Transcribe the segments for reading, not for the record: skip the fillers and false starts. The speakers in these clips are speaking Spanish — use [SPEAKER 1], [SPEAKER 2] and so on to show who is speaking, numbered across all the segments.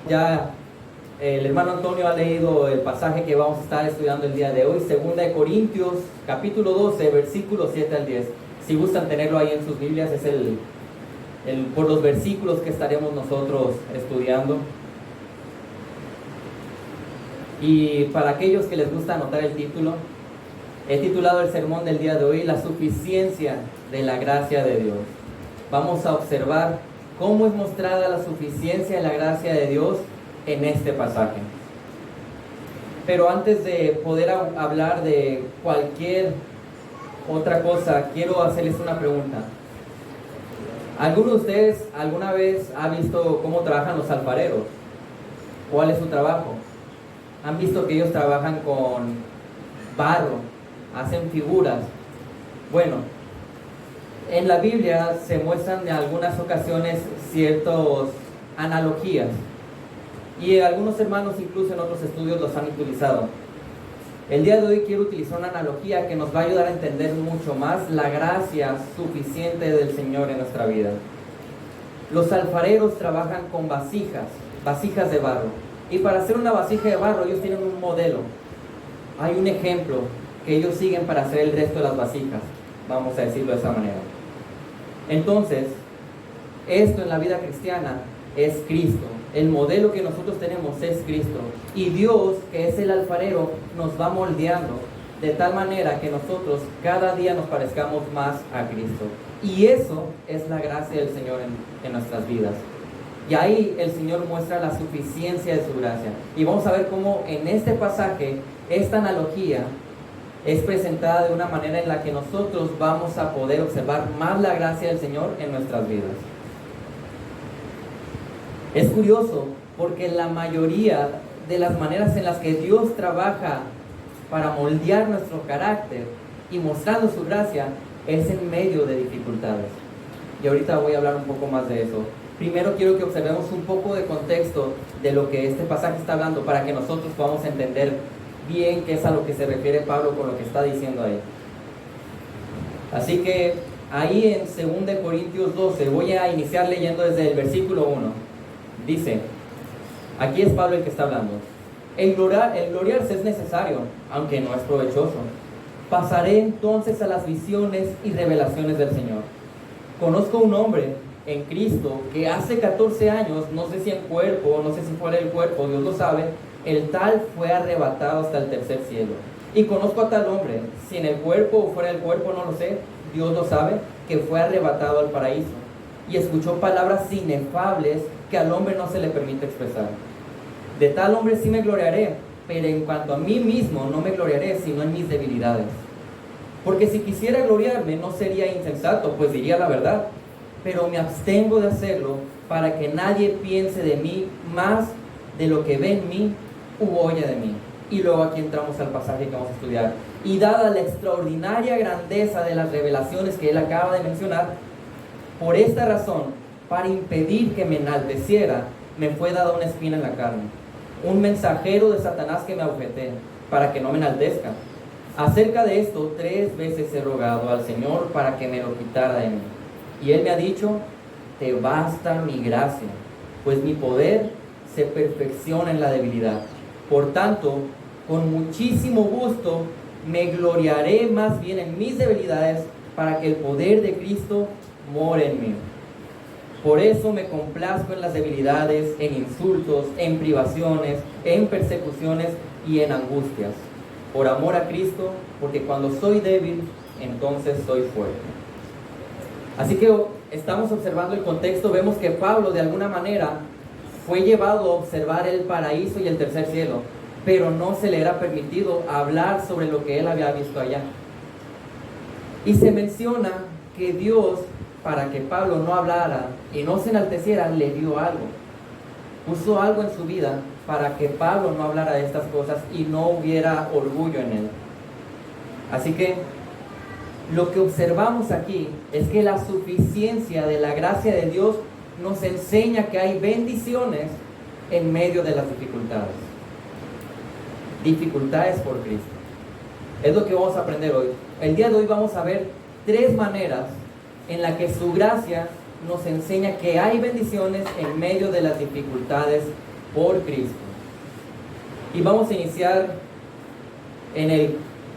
[SPEAKER 1] Ya el hermano Antonio ha leído el pasaje que vamos a estar estudiando el día de hoy, 2 Corintios, capítulo 12, versículos 7 al 10. Si gustan tenerlo ahí en sus Biblias, es por los versículos que estaremos nosotros estudiando. Y para aquellos que les gusta anotar el título, he titulado el sermón del día de hoy, La suficiencia de la gracia de Dios. Vamos a observar cómo es mostrada la suficiencia de la gracia de Dios en este pasaje. Pero antes de poder hablar de cualquier otra cosa, quiero hacerles una pregunta. ¿Alguno de ustedes alguna vez ha visto cómo trabajan los alfareros? ¿Cuál es su trabajo? ¿Han visto que ellos trabajan con barro? Hacen figuras. Bueno, en la Biblia se muestran en algunas ocasiones ciertas analogías. Y algunos hermanos incluso en otros estudios los han utilizado. El día de hoy quiero utilizar una analogía que nos va a ayudar a entender mucho más la gracia suficiente del Señor en nuestra vida. Los alfareros trabajan con vasijas de barro. Y para hacer una vasija de barro ellos tienen un modelo. Hay un ejemplo que ellos siguen para hacer el resto de las vasijas. Vamos a decirlo de esa manera. Entonces, esto en la vida cristiana es Cristo. El modelo que nosotros tenemos es Cristo. Y Dios, que es el alfarero, nos va moldeando de tal manera que nosotros cada día nos parezcamos más a Cristo. Y eso es la gracia del Señor en nuestras vidas. Y ahí el Señor muestra la suficiencia de su gracia. Y vamos a ver cómo en este pasaje, esta analogía es presentada de una manera en la que nosotros vamos a poder observar más la gracia del Señor en nuestras vidas. Es curioso porque la mayoría de las maneras en las que Dios trabaja para moldear nuestro carácter y mostrando su gracia es en medio de dificultades. Y ahorita voy a hablar un poco más de eso. Primero quiero que observemos un poco de contexto de lo que este pasaje está hablando para que nosotros podamos entender bien qué es a lo que se refiere Pablo con lo que está diciendo ahí. Así que ahí en 2 Corintios 12 voy a iniciar leyendo desde el versículo 1. Dice, aquí es Pablo el que está hablando. El gloriarse es necesario, aunque no es provechoso. Pasaré entonces a las visiones y revelaciones del Señor. Conozco un hombre en Cristo que hace 14 años, no sé si en cuerpo, no sé si fuera el cuerpo, Dios lo sabe, el tal fue arrebatado hasta el tercer cielo. Y conozco a tal hombre, si en el cuerpo o fuera del cuerpo, no lo sé, Dios lo sabe, que fue arrebatado al paraíso. Y escuchó palabras inefables que al hombre no se le permite expresar. De tal hombre sí me gloriaré, pero en cuanto a mí mismo no me gloriaré, sino en mis debilidades. Porque si quisiera gloriarme no sería insensato, pues diría la verdad. Pero me abstengo de hacerlo para que nadie piense de mí más de lo que ve en mí u oye de mí. Y luego aquí entramos al pasaje que vamos a estudiar. Y dada la extraordinaria grandeza de las revelaciones que él acaba de mencionar, por esta razón, para impedir que me enalteciera, me fue dada una espina en la carne, un mensajero de Satanás que me abofetee, para que no me enaltezca. Acerca de esto 3 veces he rogado al Señor para que me lo quitara de mí. Y Él me ha dicho, te basta mi gracia, pues mi poder se perfecciona en la debilidad. Por tanto, con muchísimo gusto me gloriaré más bien en mis debilidades, para que el poder de Cristo more en mí. Por eso me complazco en las debilidades, en insultos, en privaciones, en persecuciones y en angustias, por amor a Cristo, porque cuando soy débil, entonces soy fuerte. Así que estamos observando el contexto, vemos que Pablo de alguna manera fue llevado a observar el paraíso y el tercer cielo, pero no se le era permitido hablar sobre lo que él había visto allá. Y se menciona que Dios, para que Pablo no hablara y no se enalteciera, le dio algo. Puso algo en su vida para que Pablo no hablara de estas cosas y no hubiera orgullo en él. Así que lo que observamos aquí es que la suficiencia de la gracia de Dios nos enseña que hay bendiciones en medio de las dificultades. Dificultades por Cristo. Es lo que vamos a aprender hoy. El día de hoy vamos a ver 3 maneras en las que su gracia nos enseña que hay bendiciones en medio de las dificultades por Cristo. Y vamos a iniciar en el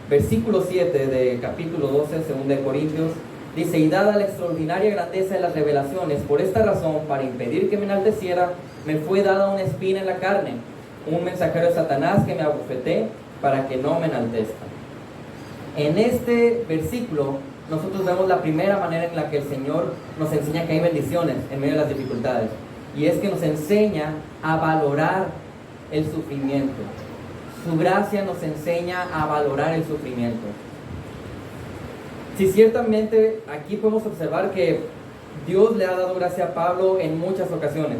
[SPEAKER 1] versículo 7 de capítulo 12, 2 de Corintios. Dice: y dada la extraordinaria grandeza de las revelaciones, por esta razón, para impedir que me enalteciera, me fue dada una espina en la carne, un mensajero de Satanás que me abofeté para que no me enaltezca. En este versículo nosotros vemos la primera manera en la que el Señor nos enseña que hay bendiciones en medio de las dificultades, y es que nos enseña a valorar el sufrimiento. Su gracia nos enseña a valorar el sufrimiento. Si ciertamente aquí podemos observar que Dios le ha dado gracia a Pablo en muchas ocasiones,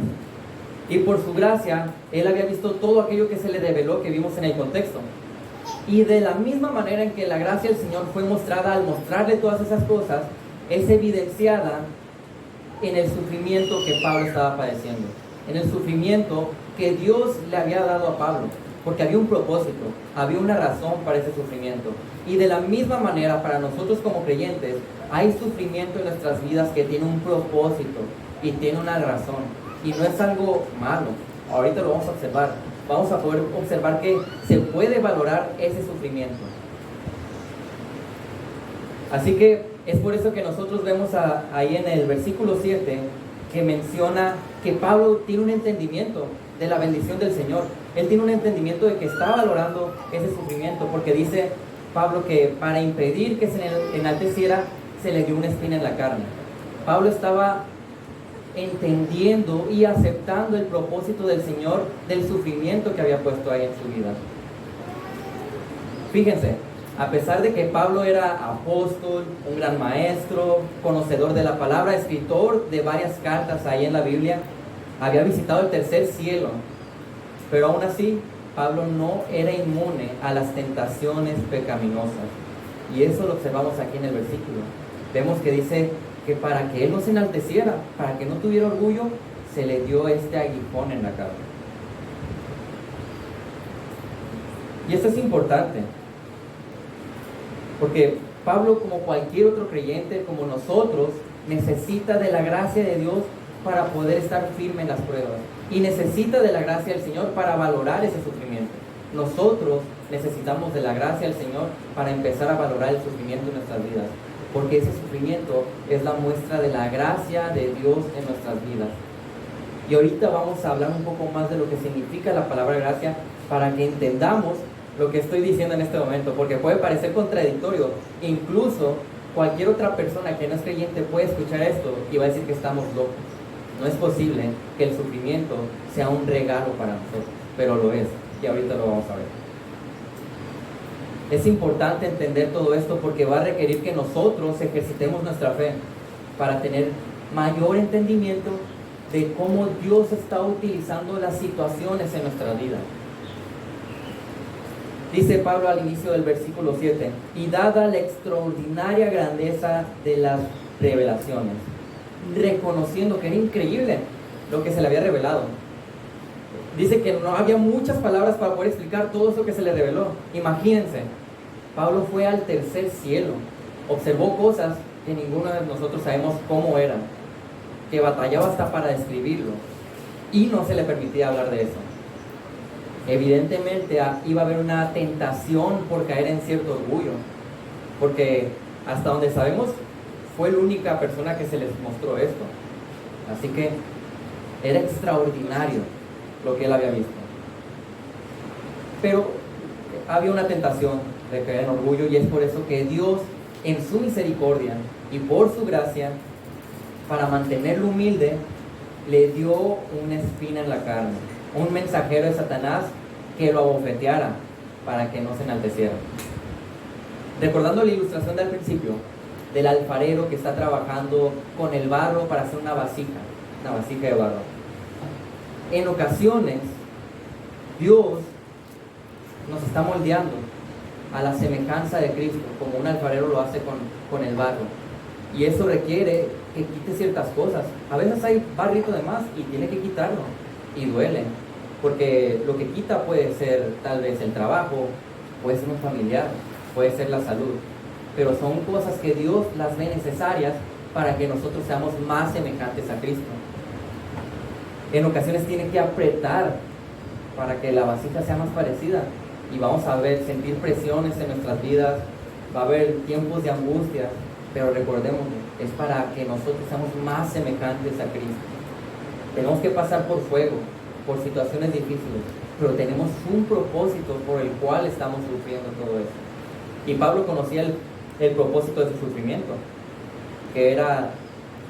[SPEAKER 1] y por su gracia él había visto todo aquello que se le reveló, que vimos en el contexto. Y de la misma manera en que la gracia del Señor fue mostrada al mostrarle todas esas cosas, es evidenciada en el sufrimiento que Pablo estaba padeciendo, en el sufrimiento que Dios le había dado a Pablo, porque había un propósito, había una razón para ese sufrimiento. Y de la misma manera, para nosotros como creyentes, hay sufrimiento en nuestras vidas que tiene un propósito y tiene una razón, y no es algo malo. Ahorita lo vamos a observar. Vamos a poder observar que se puede valorar ese sufrimiento. Así que es por eso que nosotros vemos ahí en el versículo 7 que menciona que Pablo tiene un entendimiento de la bendición del Señor. Él tiene un entendimiento de que está valorando ese sufrimiento, porque dice Pablo que para impedir que se enalteciera, se le dio una espina en la carne. Pablo estaba entendiendo y aceptando el propósito del Señor del sufrimiento que había puesto ahí en su vida. Fíjense, a pesar de que Pablo era apóstol, un gran maestro, conocedor de la palabra, escritor de varias cartas ahí en la Biblia, había visitado el tercer cielo, pero aún así Pablo no era inmune a las tentaciones pecaminosas, y eso lo observamos aquí en el versículo. Vemos que dice que para que él no se enalteciera, para que no tuviera orgullo, se le dio este aguijón en la carne. Y esto es importante, porque Pablo, como cualquier otro creyente, como nosotros, necesita de la gracia de Dios para poder estar firme en las pruebas, y necesita de la gracia del Señor para valorar ese sufrimiento. Nosotros necesitamos de la gracia del Señor para empezar a valorar el sufrimiento en nuestras vidas, porque ese sufrimiento es la muestra de la gracia de Dios en nuestras vidas. Y ahorita vamos a hablar un poco más de lo que significa la palabra gracia, para que entendamos lo que estoy diciendo en este momento, porque puede parecer contradictorio. Incluso cualquier otra persona que no es creyente puede escuchar esto y va a decir que estamos locos. No es posible que el sufrimiento sea un regalo para nosotros, pero lo es, y ahorita lo vamos a ver. Es importante entender todo esto, porque va a requerir que nosotros ejercitemos nuestra fe para tener mayor entendimiento de cómo Dios está utilizando las situaciones en nuestra vida. Dice Pablo al inicio del versículo 7: y dada la extraordinaria grandeza de las revelaciones, reconociendo que era increíble lo que se le había revelado. Dice que no había muchas palabras para poder explicar todo eso que se le reveló. Imagínense, Pablo fue al tercer cielo, observó cosas que ninguno de nosotros sabemos cómo eran, que batallaba hasta para describirlo, y no se le permitía hablar de eso. Evidentemente iba a haber una tentación por caer en cierto orgullo, porque hasta donde sabemos fue la única persona que se les mostró esto. Así que era extraordinario lo que él había visto. Pero había una tentación de caer en orgullo, y es por eso que Dios, en su misericordia y por su gracia, para mantenerlo humilde, le dio una espina en la carne, un mensajero de Satanás que lo abofeteara para que no se enalteciera. Recordando la ilustración del principio del alfarero que está trabajando con el barro para hacer una vasija de barro. En ocasiones Dios nos está moldeando a la semejanza de Cristo, como un alfarero lo hace con el barro, y eso requiere que quite ciertas cosas. A veces hay barrito de más y tiene que quitarlo, y duele, porque lo que quita puede ser tal vez el trabajo, puede ser un familiar, puede ser la salud, pero son cosas que Dios las ve necesarias para que nosotros seamos más semejantes a Cristo. En ocasiones tiene que apretar para que la vasija sea más parecida. Y vamos a sentir presiones en nuestras vidas, va a haber tiempos de angustia, pero recordemos, es para que nosotros seamos más semejantes a Cristo. Tenemos que pasar por fuego, por situaciones difíciles, pero tenemos un propósito por el cual estamos sufriendo todo eso. Y Pablo conocía el propósito de su sufrimiento, que era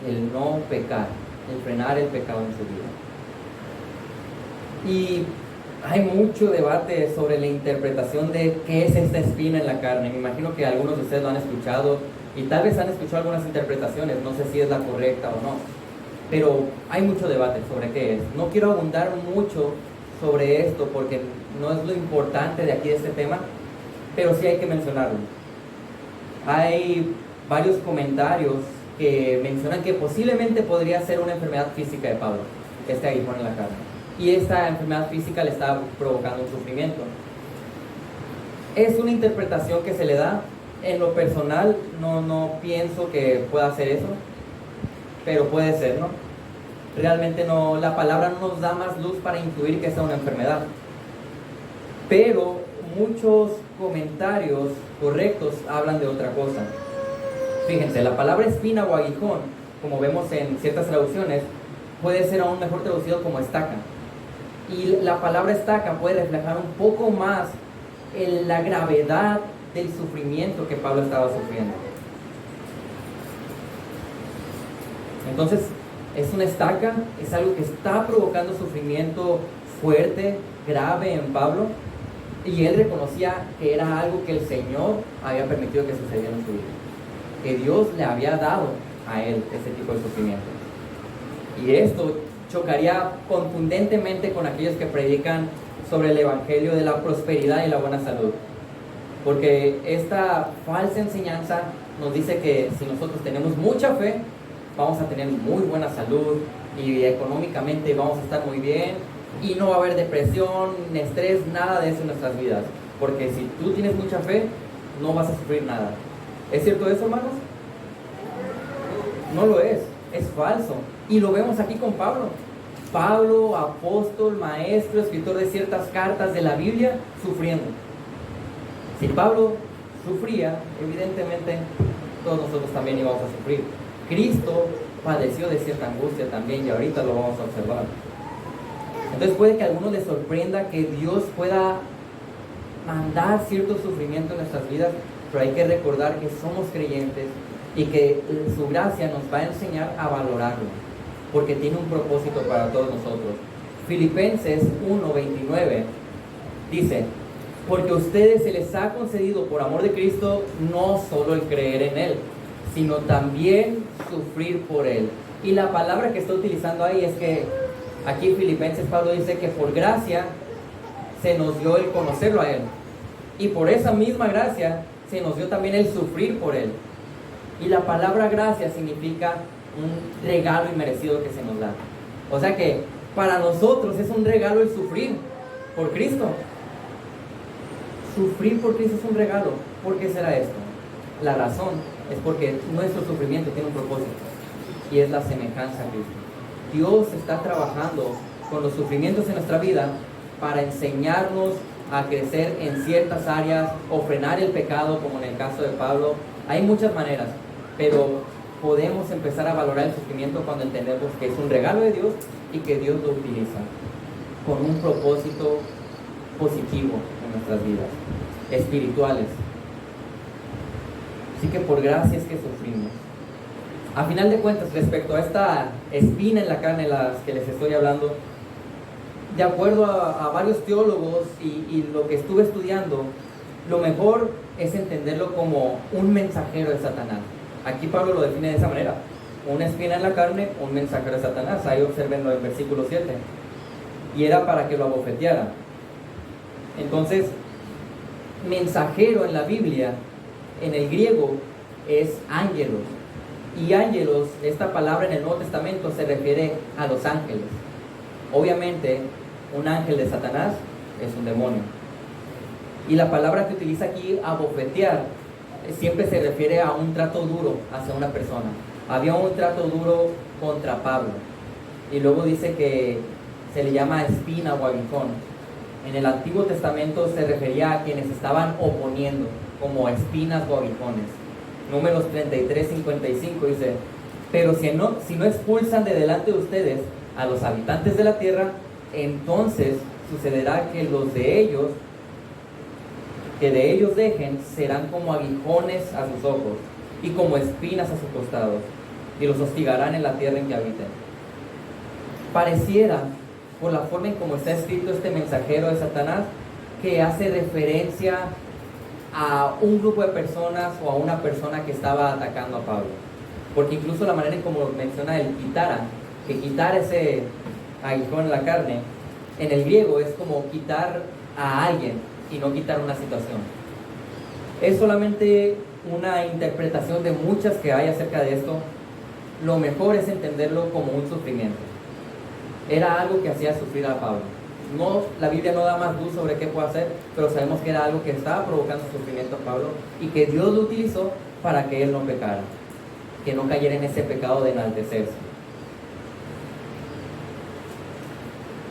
[SPEAKER 1] el no pecar, el frenar el pecado en su vida. Y hay mucho debate sobre la interpretación de qué es esta espina en la carne. Me imagino que algunos de ustedes lo han escuchado y tal vez han escuchado algunas interpretaciones, no sé si es la correcta o no, pero hay mucho debate sobre qué es. No quiero abundar mucho sobre esto porque no es lo importante de aquí de este tema, pero sí hay que mencionarlo. Hay varios comentarios que mencionan que posiblemente podría ser una enfermedad física de Pablo, este aguijón en la carne. Y esta enfermedad física le está provocando un sufrimiento. Es una interpretación que se le da. En lo personal, no pienso que pueda ser eso, pero puede ser, ¿no? Realmente no, la palabra no nos da más luz para intuir que sea una enfermedad. Pero muchos comentarios correctos hablan de otra cosa. Fíjense, la palabra espina o aguijón, como vemos en ciertas traducciones, puede ser aún mejor traducido como estaca. Y la palabra estaca puede reflejar un poco más la gravedad del sufrimiento que Pablo estaba sufriendo. Entonces, es una estaca, es algo que está provocando sufrimiento fuerte, grave en Pablo, y él reconocía que era algo que el Señor había permitido que sucediera en su vida, que Dios le había dado a él ese tipo de sufrimiento. Y esto chocaría contundentemente con aquellos que predican sobre el evangelio de la prosperidad y la buena salud, porque esta falsa enseñanza nos dice que si nosotros tenemos mucha fe, vamos a tener muy buena salud y económicamente vamos a estar muy bien y no va a haber depresión, ni estrés, nada de eso en nuestras vidas, porque si tú tienes mucha fe, no vas a sufrir nada. ¿Es cierto eso, hermanos? No lo es falso. Y lo vemos aquí con Pablo. Pablo, apóstol, maestro, escritor de ciertas cartas de la Biblia, sufriendo. Si Pablo sufría, evidentemente todos nosotros también íbamos a sufrir. Cristo padeció de cierta angustia también y ahorita lo vamos a observar. Entonces puede que a algunos les sorprenda que Dios pueda mandar cierto sufrimiento en nuestras vidas, pero hay que recordar que somos creyentes y que su gracia nos va a enseñar a valorarlo, porque tiene un propósito para todos nosotros. Filipenses 1:29 dice: porque a ustedes se les ha concedido por amor de Cristo no solo el creer en Él, sino también sufrir por Él. Y la palabra que está utilizando ahí es que aquí en Filipenses Pablo dice que por gracia se nos dio el conocerlo a Él, y por esa misma gracia se nos dio también el sufrir por Él. Y la palabra gracia significa un regalo inmerecido que se nos da. O sea que para nosotros es un regalo el sufrir por Cristo. Sufrir por Cristo es un regalo. ¿Por qué será esto? La razón es porque nuestro sufrimiento tiene un propósito, y es la semejanza a Cristo. Dios está trabajando con los sufrimientos en nuestra vida para enseñarnos a crecer en ciertas áreas o frenar el pecado, como en el caso de Pablo. Hay muchas maneras, pero podemos empezar a valorar el sufrimiento cuando entendemos que es un regalo de Dios y que Dios lo utiliza con un propósito positivo en nuestras vidas, espirituales. Así que por gracia es que sufrimos. A final de cuentas, respecto a esta espina en la carne de las que les estoy hablando, de acuerdo a varios teólogos y lo que estuve estudiando, lo mejor es entenderlo como un mensajero de Satanás. Aquí Pablo lo define de esa manera: una espina en la carne, un mensajero de Satanás. Ahí observenlo en versículo 7. Y era para que lo abofeteara. Entonces, mensajero en la Biblia, en el griego, es ángelos. Y ángelos, esta palabra en el Nuevo Testamento se refiere a los ángeles. Obviamente, un ángel de Satanás es un demonio. Y la palabra que utiliza aquí, abofetear, siempre se refiere a un trato duro hacia una persona. Había un trato duro contra Pablo. Y luego dice que se le llama espina o aguijón. En el Antiguo Testamento se refería a quienes estaban oponiendo, como espinas o aguijones. Números 33:55 dice: pero si no expulsan de delante de ustedes a los habitantes de la tierra, entonces sucederá que de ellos dejen, serán como aguijones a sus ojos y como espinas a sus costados, y los hostigarán en la tierra en que habiten. Pareciera, por la forma en cómo está escrito este mensajero de Satanás, que hace referencia a un grupo de personas o a una persona que estaba atacando a Pablo. Porque incluso la manera en cómo menciona el que quitar ese aguijón en la carne, en el griego es como quitar a alguien y no quitar una situación. Es solamente una interpretación de muchas que hay acerca de esto. Lo mejor es entenderlo como un sufrimiento. Era algo que hacía sufrir a Pablo. No, la Biblia no da más luz sobre qué puede hacer, pero sabemos que era algo que estaba provocando sufrimiento a Pablo y que Dios lo utilizó para que él no pecara, que no cayera en ese pecado de enaltecerse.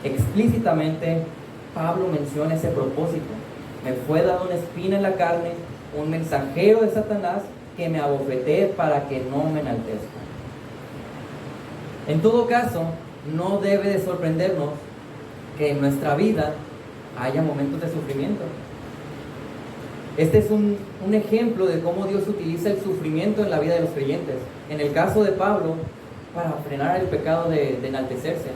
[SPEAKER 1] Explícitamente Pablo menciona ese propósito: me fue dado una espina en la carne, un mensajero de Satanás que me abofetee para que no me enaltezca. En todo caso, no debe de sorprendernos que en nuestra vida haya momentos de sufrimiento. Este es un ejemplo de cómo Dios utiliza el sufrimiento en la vida de los creyentes. En el caso de Pablo, para frenar el pecado de enaltecerse.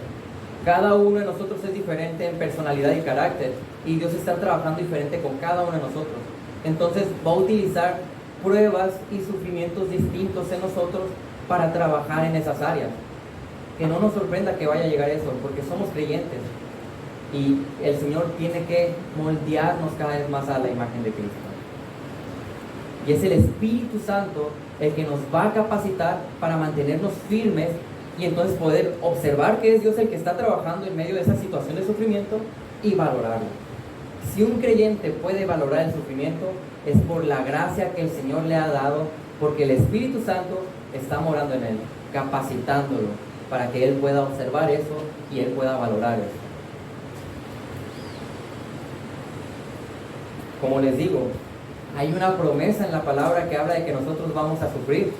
[SPEAKER 1] Cada uno de nosotros es diferente en personalidad y carácter, y Dios está trabajando diferente con cada uno de nosotros. Entonces va a utilizar pruebas y sufrimientos distintos en nosotros para trabajar en esas áreas. Que no nos sorprenda que vaya a llegar eso, porque somos creyentes y el Señor tiene que moldearnos cada vez más a la imagen de Cristo. Y es el Espíritu Santo el que nos va a capacitar para mantenernos firmes y entonces poder observar que es Dios el que está trabajando en medio de esa situación de sufrimiento y valorarlo. Si un creyente puede valorar el sufrimiento, es por la gracia que el Señor le ha dado, porque el Espíritu Santo está morando en él, capacitándolo para que él pueda observar eso y él pueda valorar eso. Como les digo, hay una promesa en la palabra que habla de que nosotros vamos a sufrir.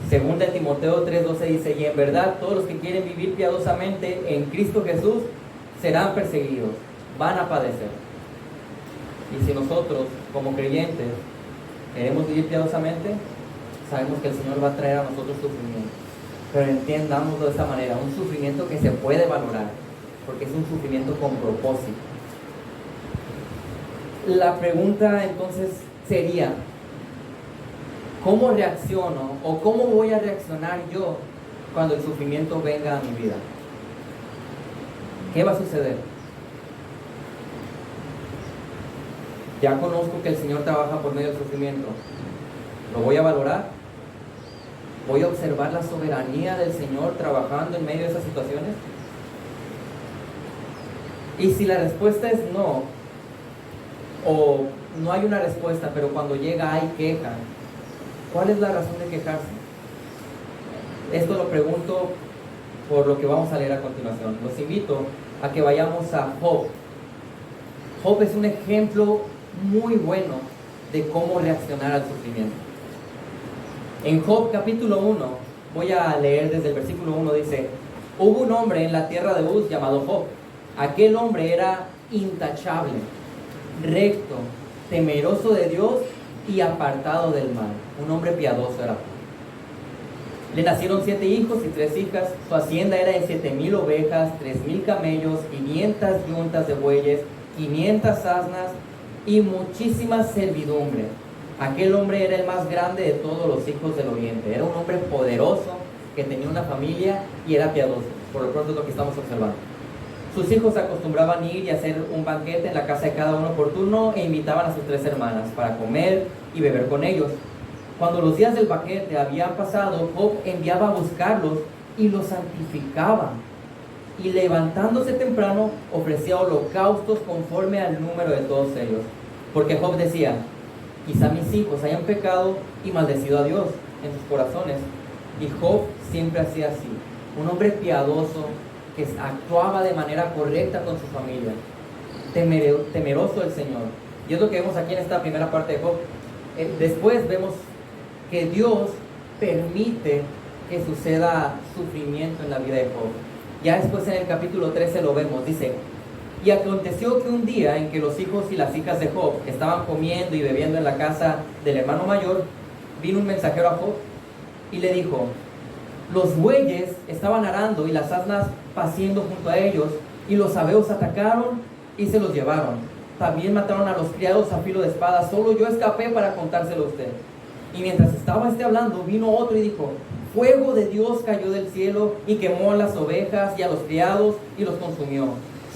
[SPEAKER 1] Segunda de Timoteo 3:12 dice: y en verdad todos los que quieren vivir piadosamente en Cristo Jesús serán perseguidos, van a padecer. Y si nosotros como creyentes queremos vivir piadosamente, sabemos que el Señor va a traer a nosotros sufrimiento. Pero entendámoslo de esta manera: un sufrimiento que se puede valorar, porque es un sufrimiento con propósito. La pregunta entonces sería: ¿cómo reacciono o cómo voy a reaccionar yo cuando el sufrimiento venga a mi vida? ¿Qué va a suceder? Ya conozco que el Señor trabaja por medio del sufrimiento. ¿Lo voy a valorar? ¿Voy a observar la soberanía del Señor trabajando en medio de esas situaciones? Y si la respuesta es no, o no hay una respuesta, pero cuando llega hay queja, ¿cuál es la razón de quejarse? Esto lo pregunto por lo que vamos a leer a continuación. Los invito a que vayamos a Job. Job es un ejemplo muy bueno de cómo reaccionar al sufrimiento. En Job capítulo 1, voy a leer desde el versículo 1, dice: hubo un hombre en la tierra de Uz llamado Job. Aquel hombre era intachable, recto, temeroso de Dios y apartado del mal. Un hombre piadoso era Job. Le nacieron 7 hijos y 3 hijas. Su hacienda era de 7,000 ovejas, 3,000 camellos, 500 yuntas de bueyes, 500 asnas y muchísima servidumbre. Aquel hombre era el más grande de todos los hijos del oriente. Era un hombre poderoso que tenía una familia y era piadoso. Por lo pronto es lo que estamos observando. Sus hijos acostumbraban ir y hacer un banquete en la casa de cada uno por turno e invitaban a sus 3 hermanas para comer y beber con ellos. Cuando los días del banquete habían pasado, Job enviaba a buscarlos y los santificaba. Y levantándose temprano, ofrecía holocaustos conforme al número de todos ellos. Porque Job decía: quizá mis hijos hayan pecado y maldecido a Dios en sus corazones. Y Job siempre hacía así. Un hombre piadoso que actuaba de manera correcta con su familia. temeroso del Señor. Y es lo que vemos aquí en esta primera parte de Job. Después vemos que Dios permite que suceda sufrimiento en la vida de Job. Ya después en el capítulo 13 lo vemos, dice: y aconteció que un día en que los hijos y las hijas de Job estaban comiendo y bebiendo en la casa del hermano mayor, vino un mensajero a Job y le dijo: los bueyes estaban arando y las asnas paciendo junto a ellos, y los sabeos atacaron y se los llevaron. También mataron a los criados a filo de espada. Solo yo escapé para contárselo a usted. Y mientras estaba hablando, vino otro y dijo: fuego de Dios cayó del cielo y quemó a las ovejas y a los criados y los consumió.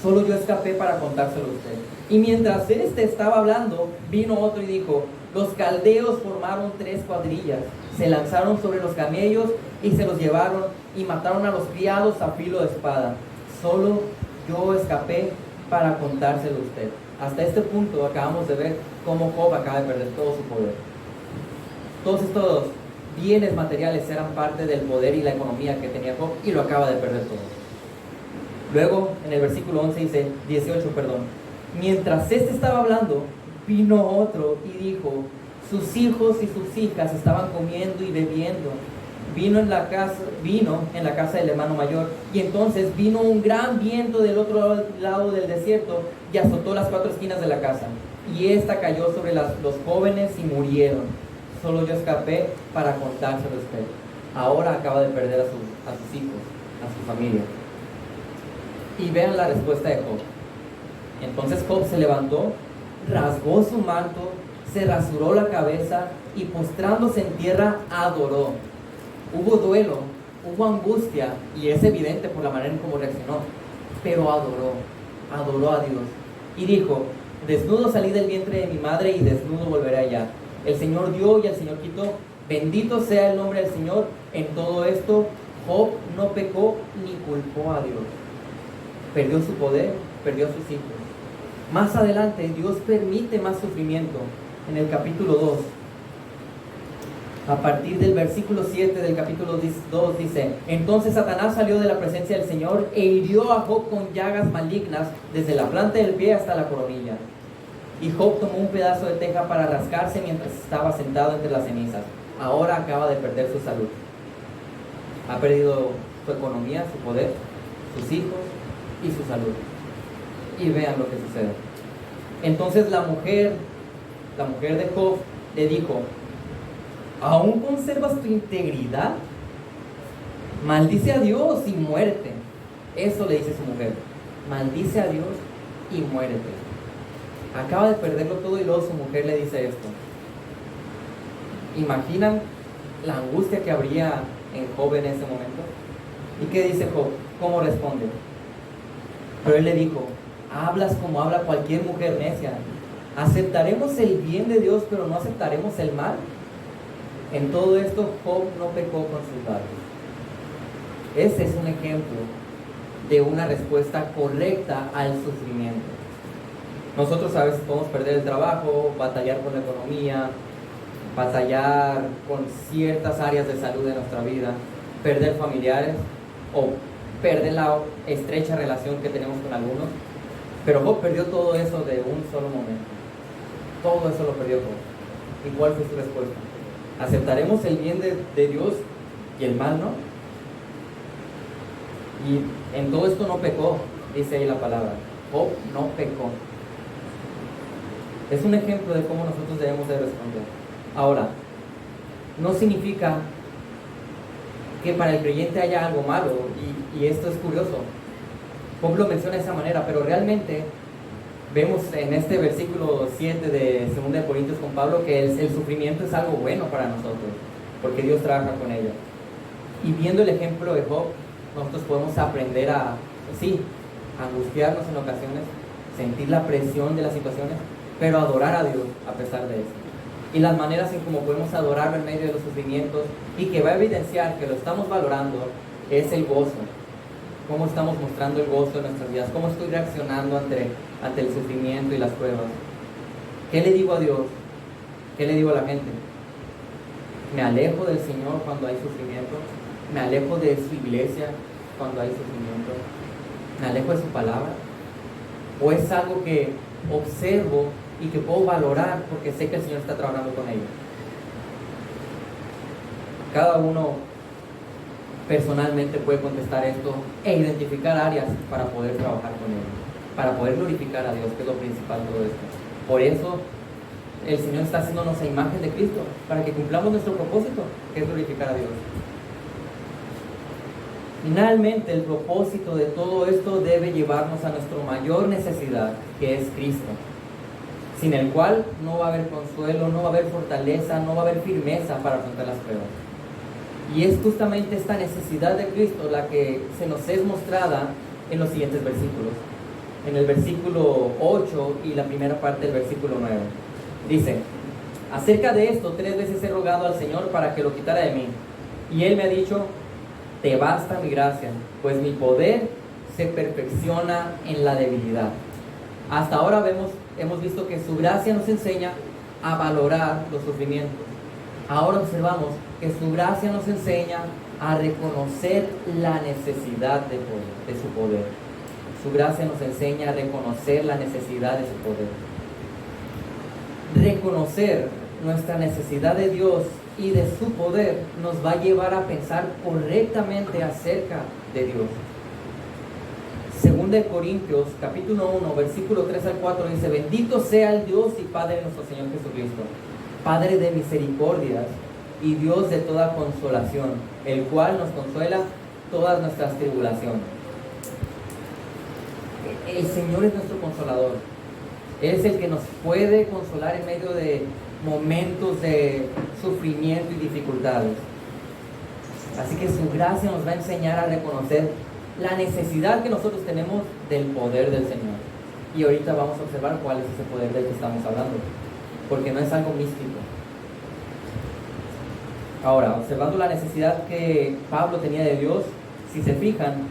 [SPEAKER 1] Solo yo escapé para contárselo a usted. Y mientras estaba hablando, vino otro y dijo: los caldeos formaron 3 cuadrillas, se lanzaron sobre los camellos y se los llevaron, y mataron a los criados a filo de espada. Solo yo escapé para contárselo a usted. Hasta este punto acabamos de ver cómo Job acaba de perder todo su poder. Todos estos bienes materiales eran parte del poder y la economía que tenía Job, y lo acaba de perder todo. Luego, en el versículo 18, mientras estaba hablando, vino otro y dijo: sus hijos y sus hijas estaban comiendo y bebiendo. Vino en la casa del hermano mayor, y entonces vino un gran viento del otro lado del desierto y azotó las 4 esquinas de la casa, y esta cayó sobre los jóvenes y murieron. Solo yo escapé para contárselo a usted. Ahora acaba de perder a sus hijos, a su familia. Y vean la respuesta de Job. Entonces Job se levantó, rasgó su manto, se rasuró la cabeza y postrándose en tierra adoró. Hubo duelo, hubo angustia, y es evidente por la manera en cómo reaccionó, pero adoró a Dios. Y dijo: desnudo salí del vientre de mi madre y desnudo volveré allá. El Señor dio y el Señor quitó. Bendito sea el nombre del Señor. En todo esto Job no pecó ni culpó a Dios. Perdió su poder, perdió a sus hijos. Más adelante Dios permite más sufrimiento. En el capítulo 2, a partir del versículo 7 del capítulo 2 dice: entonces Satanás salió de la presencia del Señor e hirió a Job con llagas malignas desde la planta del pie hasta la coronilla. Y Job tomó un pedazo de teja para rascarse mientras estaba sentado entre las cenizas. Ahora acaba de perder su salud. Ha perdido su economía, su poder, sus hijos y su salud. Y vean lo que sucede. Entonces la mujer de Job le dijo: ¿aún conservas tu integridad? Maldice a Dios y muérete. Eso le dice su mujer: maldice a Dios y muérete. Acaba de perderlo todo y luego su mujer le dice esto. ¿Imaginan la angustia que habría en Job en ese momento? ¿Y qué dice Job? ¿Cómo responde? Pero él le dijo: hablas como habla cualquier mujer necia. ¿Aceptaremos el bien de Dios pero no aceptaremos el mal? En todo esto Job no pecó con sus labios. Ese es un ejemplo de una respuesta correcta al sufrimiento. Nosotros a veces podemos perder el trabajo, batallar con la economía, batallar con ciertas áreas de salud de nuestra vida, perder familiares o perder la estrecha relación que tenemos con algunos. Pero Job perdió todo eso de un solo momento. Todo eso lo perdió Job. ¿Y cuál fue su respuesta? ¿Aceptaremos el bien de Dios y el mal no? Y en todo esto no pecó, dice ahí la palabra. Job no pecó. Es un ejemplo de cómo nosotros debemos de responder. Ahora, no significa que para el creyente haya algo malo, y esto es curioso. Job lo menciona de esa manera, pero realmente vemos en este versículo 7 de 2 Corintios con Pablo que el sufrimiento es algo bueno para nosotros, porque Dios trabaja con ello. Y viendo el ejemplo de Job, nosotros podemos aprender a, sí, angustiarnos en ocasiones, sentir la presión de las situaciones, pero adorar a Dios a pesar de eso. Y las maneras en cómo podemos adorarlo en medio de los sufrimientos, y que va a evidenciar que lo estamos valorando, es el gozo. Cómo estamos mostrando el gozo en nuestras vidas, cómo estoy reaccionando ante el sufrimiento y las pruebas. ¿Qué le digo a Dios? ¿Qué le digo a la gente? ¿Me alejo del Señor cuando hay sufrimiento? ¿Me alejo de su iglesia cuando hay sufrimiento? ¿Me alejo de su palabra? ¿O es algo que observo y que puedo valorar porque sé que el Señor está trabajando con ello? Cada uno personalmente puede contestar esto e identificar áreas para poder trabajar con ello, para poder glorificar a Dios, que es lo principal de todo esto. Por eso el Señor está haciéndonos a imagen de Cristo, para que cumplamos nuestro propósito, que es glorificar a Dios. Finalmente, el propósito de todo esto debe llevarnos a nuestra mayor necesidad, que es Cristo, sin el cual no va a haber consuelo, no va a haber fortaleza, no va a haber firmeza para afrontar las pruebas. Y es justamente esta necesidad de Cristo la que se nos es mostrada en los siguientes versículos. En el versículo 8 y la primera parte del versículo 9. Dice: acerca de esto 3 veces he rogado al Señor para que lo quitara de mí. Y Él me ha dicho: te basta mi gracia, pues mi poder se perfecciona en la debilidad. Hasta ahora hemos visto que su gracia nos enseña a valorar los sufrimientos. Ahora observamos que su gracia nos enseña a reconocer la necesidad de su poder. Su gracia nos enseña a reconocer la necesidad de su poder. Reconocer nuestra necesidad de Dios y de su poder nos va a llevar a pensar correctamente acerca de Dios. Segunda de Corintios, capítulo 1, versículo 3 al 4 dice: bendito sea el Dios y Padre de nuestro Señor Jesucristo, Padre de misericordias y Dios de toda consolación, el cual nos consuela todas nuestras tribulaciones. El Señor es nuestro consolador. Él es el que nos puede consolar en medio de momentos de sufrimiento y dificultades. Así que su gracia nos va a enseñar a reconocer la necesidad que nosotros tenemos del poder del Señor. Y ahorita vamos a observar cuál es ese poder del que estamos hablando, porque no es algo místico. Ahora, observando la necesidad que Pablo tenía de Dios, si se fijan,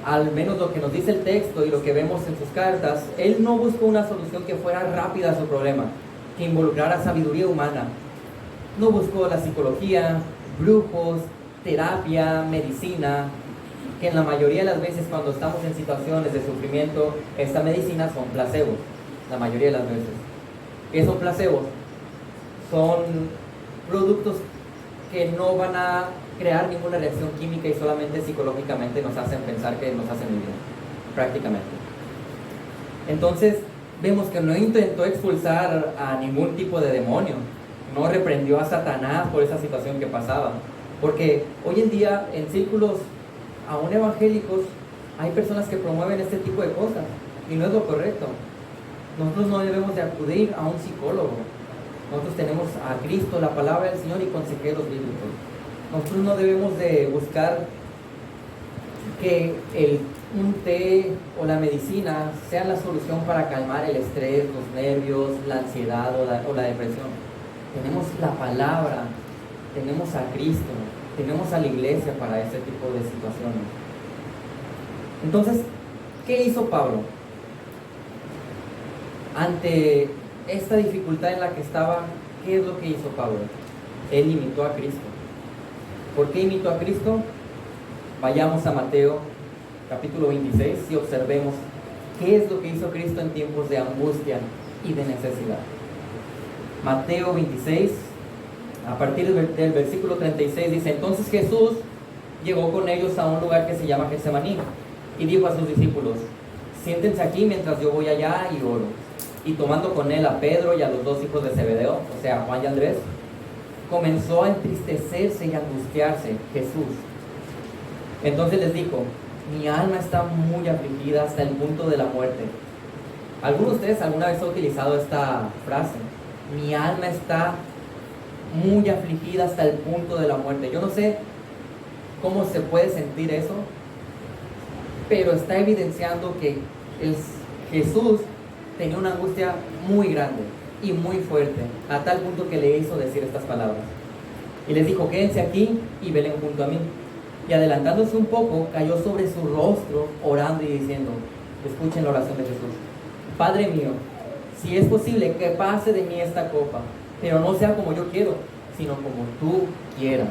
[SPEAKER 1] al menos lo que nos dice el texto y lo que vemos en sus cartas, él no buscó una solución que fuera rápida a su problema, que involucrara sabiduría humana. No buscó la psicología, brujos, terapia, medicina, que en la mayoría de las veces cuando estamos en situaciones de sufrimiento, esta medicina son placebos, la mayoría de las veces. ¿Qué son placebos? Son productos que no van a crear ninguna reacción química y solamente psicológicamente nos hacen pensar que nos hacen bien, prácticamente. Entonces, vemos que no intentó expulsar a ningún tipo de demonio, no reprendió a Satanás por esa situación que pasaba, porque hoy en día en círculos aún evangélicos hay personas que promueven este tipo de cosas y no es lo correcto. Nosotros no debemos de acudir a un psicólogo. Nosotros tenemos a Cristo, la palabra del Señor y consejeros bíblicos. Nosotros no debemos de buscar que un té o la medicina sea la solución para calmar el estrés, los nervios, la ansiedad o la depresión. Tenemos la palabra, tenemos a Cristo, tenemos a la iglesia para ese tipo de situaciones. Entonces, ¿qué hizo Pablo? Ante esta dificultad en la que estaba, ¿qué es lo que hizo Pablo? Él imitó a Cristo. ¿Por qué imitó a Cristo? Vayamos a Mateo capítulo 26 y observemos qué es lo que hizo Cristo en tiempos de angustia y de necesidad. Mateo 26, a partir del versículo 36 dice: entonces Jesús llegó con ellos a un lugar que se llama Getsemaní y dijo a sus discípulos: siéntense aquí mientras yo voy allá y oro. Y tomando con él a Pedro y a los 2 hijos de Zebedeo, o sea, Juan y Andrés, comenzó a entristecerse y angustiarse Jesús. Entonces les dijo: mi alma está muy afligida hasta el punto de la muerte. ¿Alguno de ustedes alguna vez ha utilizado esta frase? Mi alma está muy afligida hasta el punto de la muerte. Yo no sé cómo se puede sentir eso, pero está evidenciando que Jesús tenía una angustia muy grande y muy fuerte, a tal punto que le hizo decir estas palabras. Y les dijo: quédense aquí y velen junto a mí. Y adelantándose un poco, cayó sobre su rostro, orando y diciendo, escuchen la oración de Jesús: Padre mío, si es posible que pase de mí esta copa, pero no sea como yo quiero, sino como tú quieras.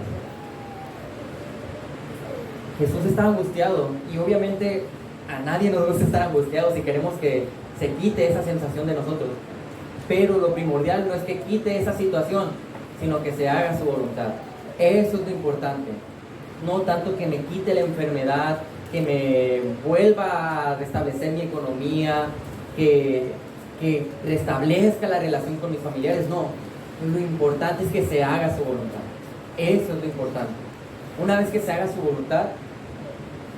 [SPEAKER 1] Jesús estaba angustiado y obviamente A nadie nos gusta estar angustiados y queremos que se quite esa sensación de nosotros. Pero lo primordial no es que quite esa situación, sino que se haga su voluntad. Eso es lo importante. No tanto que me quite la enfermedad, que me vuelva a restablecer mi economía, que restablezca la relación con mis familiares. No, lo importante es que se haga su voluntad. Eso es lo importante. Una vez que se haga su voluntad,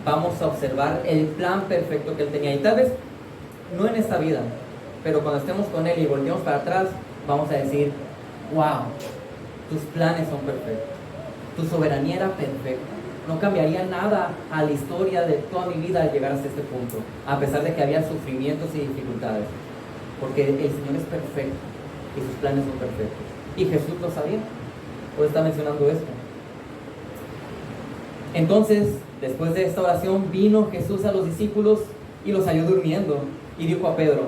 [SPEAKER 1] vamos a observar el plan perfecto que Él tenía. Y tal vez no en esta vida, pero cuando estemos con Él y volvemos para atrás, vamos a decir: wow, tus planes son perfectos, tu soberanía era perfecta. No cambiaría nada a la historia de toda mi vida al llegar hasta este punto, a pesar de que había sufrimientos y dificultades, porque el Señor es perfecto y sus planes son perfectos. Y Jesús lo sabía, por eso está mencionando esto. Entonces, después de esta oración, vino Jesús a los discípulos y los halló durmiendo, y dijo a Pedro: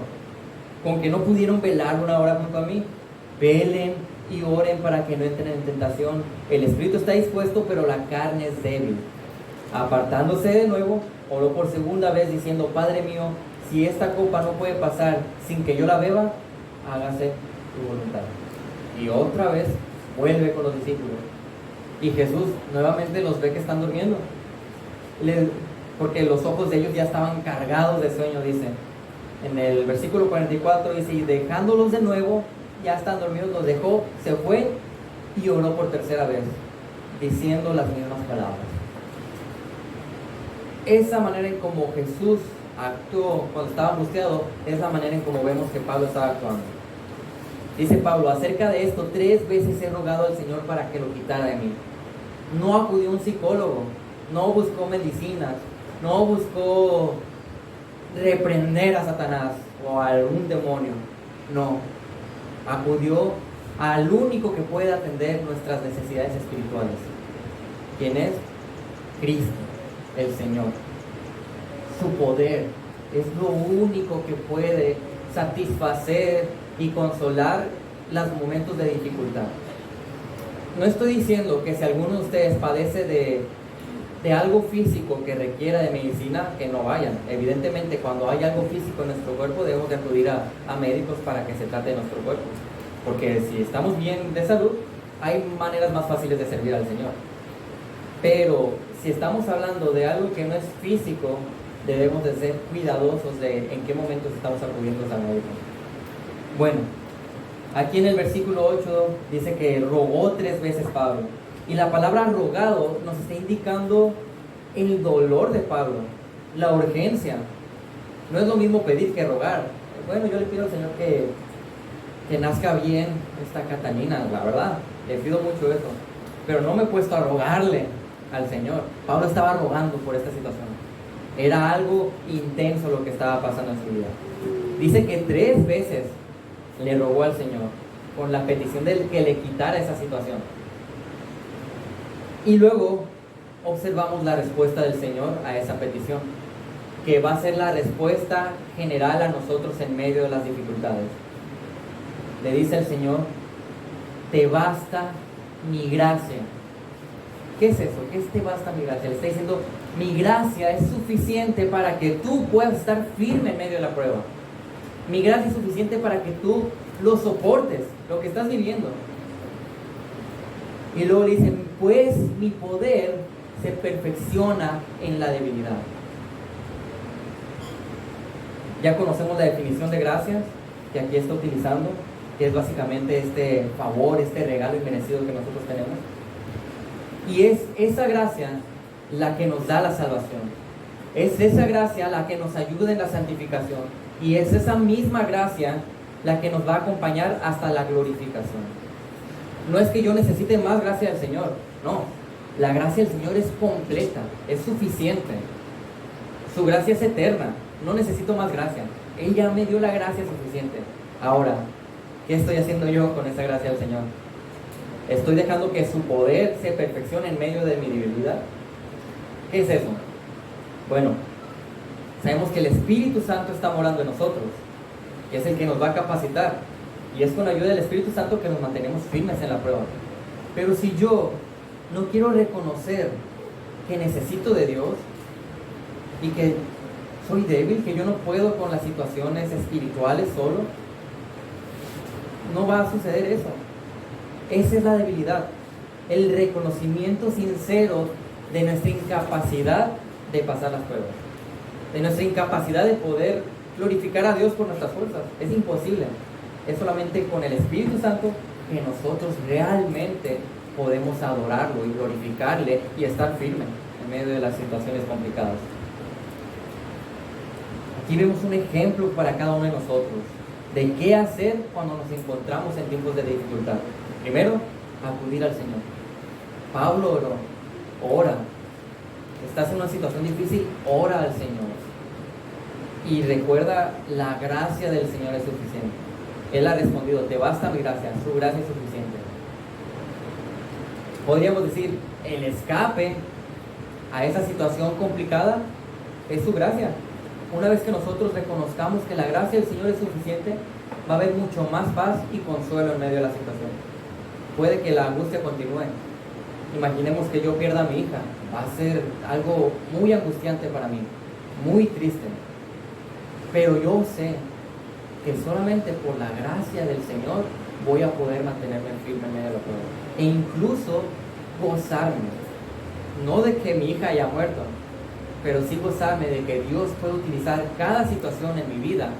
[SPEAKER 1] con que no pudieron velar una hora junto a mí, velen y oren para que no entren en tentación. El espíritu está dispuesto, pero la carne es débil. Apartándose de nuevo, oró por segunda vez diciendo: Padre mío, si esta copa no puede pasar sin que yo la beba, hágase tu voluntad. Y otra vez vuelve con los discípulos, y Jesús nuevamente los ve que están durmiendo, porque los ojos de ellos ya estaban cargados de sueño, dice. En el versículo 44 dice: y dejándolos de nuevo, ya están dormidos, los dejó, se fue y oró por tercera vez, diciendo las mismas palabras. Esa manera en como Jesús actuó cuando estaba angustiado es la manera en como vemos que Pablo estaba actuando. Dice Pablo: acerca de esto 3 veces he rogado al Señor para que lo quitara de mí. No acudió a un psicólogo, no buscó medicinas, no buscó reprender a Satanás o a algún demonio. No, acudió al único que puede atender nuestras necesidades espirituales. ¿Quién es? Cristo, el Señor. Su poder es lo único que puede satisfacer y consolar los momentos de dificultad. No estoy diciendo que si alguno de ustedes padece de algo físico que requiera de medicina, que no vayan. Evidentemente, cuando hay algo físico en nuestro cuerpo, debemos de acudir a médicos para que se trate de nuestro cuerpo. Porque si estamos bien de salud, hay maneras más fáciles de servir al Señor. Pero si estamos hablando de algo que no es físico, debemos de ser cuidadosos de en qué momentos estamos acudiendo al médico. Bueno, aquí en el versículo 8 dice que rogó 3 veces Pablo. Y la palabra rogado nos está indicando el dolor de Pablo, la urgencia. No es lo mismo pedir que rogar. Bueno, yo le pido al Señor que nazca bien esta Catalina, la verdad, le pido mucho eso. Pero no me he puesto a rogarle al Señor. Pablo estaba rogando por esta situación. Era algo intenso lo que estaba pasando en su vida. Dice que 3 veces le rogó al Señor con la petición de que le quitara esa situación. Y luego observamos la respuesta del Señor a esa petición, que va a ser la respuesta general a nosotros en medio de las dificultades. Le dice el Señor: te basta mi gracia. ¿Qué es eso? ¿Qué es te basta mi gracia? Le está diciendo: mi gracia es suficiente para que tú puedas estar firme en medio de la prueba. Mi gracia es suficiente para que tú lo soportes, lo que estás viviendo. Y luego le dice: pues mi poder se perfecciona en la debilidad. Ya conocemos la definición de gracias que aquí está utilizando, que es básicamente este favor, este regalo inmerecido que nosotros tenemos. Y es esa gracia la que nos da la salvación. Es esa gracia la que nos ayuda en la santificación. Y es esa misma gracia la que nos va a acompañar hasta la glorificación. No es que yo necesite más gracia del Señor, no. La gracia del Señor es completa, es suficiente. Su gracia es eterna, no necesito más gracia. Él ya me dio la gracia suficiente. Ahora, ¿qué estoy haciendo yo con esa gracia del Señor? ¿Estoy dejando que su poder se perfeccione en medio de mi debilidad? ¿Qué es eso? Bueno, sabemos que el Espíritu Santo está morando en nosotros, que es el que nos va a capacitar. Y es con la ayuda del Espíritu Santo que nos mantenemos firmes en la prueba. Pero si yo no quiero reconocer que necesito de Dios y que soy débil, que yo no puedo con las situaciones espirituales solo. No va a suceder eso. Esa es la debilidad, el reconocimiento sincero de nuestra incapacidad de pasar las pruebas, de nuestra incapacidad de poder glorificar a Dios por nuestras fuerzas. Es imposible. Es solamente con el Espíritu Santo que nosotros realmente podemos adorarlo y glorificarle y estar firmes en medio de las situaciones complicadas. Aquí vemos un ejemplo para cada uno de nosotros de qué hacer cuando nos encontramos en tiempos de dificultad. Primero, acudir al Señor. Pablo oró, ora. Estás en una situación difícil, ora al Señor. Y recuerda, la gracia del Señor es suficiente. Él ha respondido, te basta mi gracia, su gracia es suficiente. Podríamos decir, el escape a esa situación complicada es su gracia. Una vez que nosotros reconozcamos que la gracia del Señor es suficiente, va a haber mucho más paz y consuelo en medio de la situación. Puede que la angustia continúe. Imaginemos que yo pierda a mi hija. Va a ser algo muy angustiante para mí, muy triste. Pero yo sé que solamente por la gracia del Señor voy a poder mantenerme firme en medio de la prueba. E incluso gozarme. No de que mi hija haya muerto, pero sí gozarme de que Dios puede utilizar cada situación en mi vida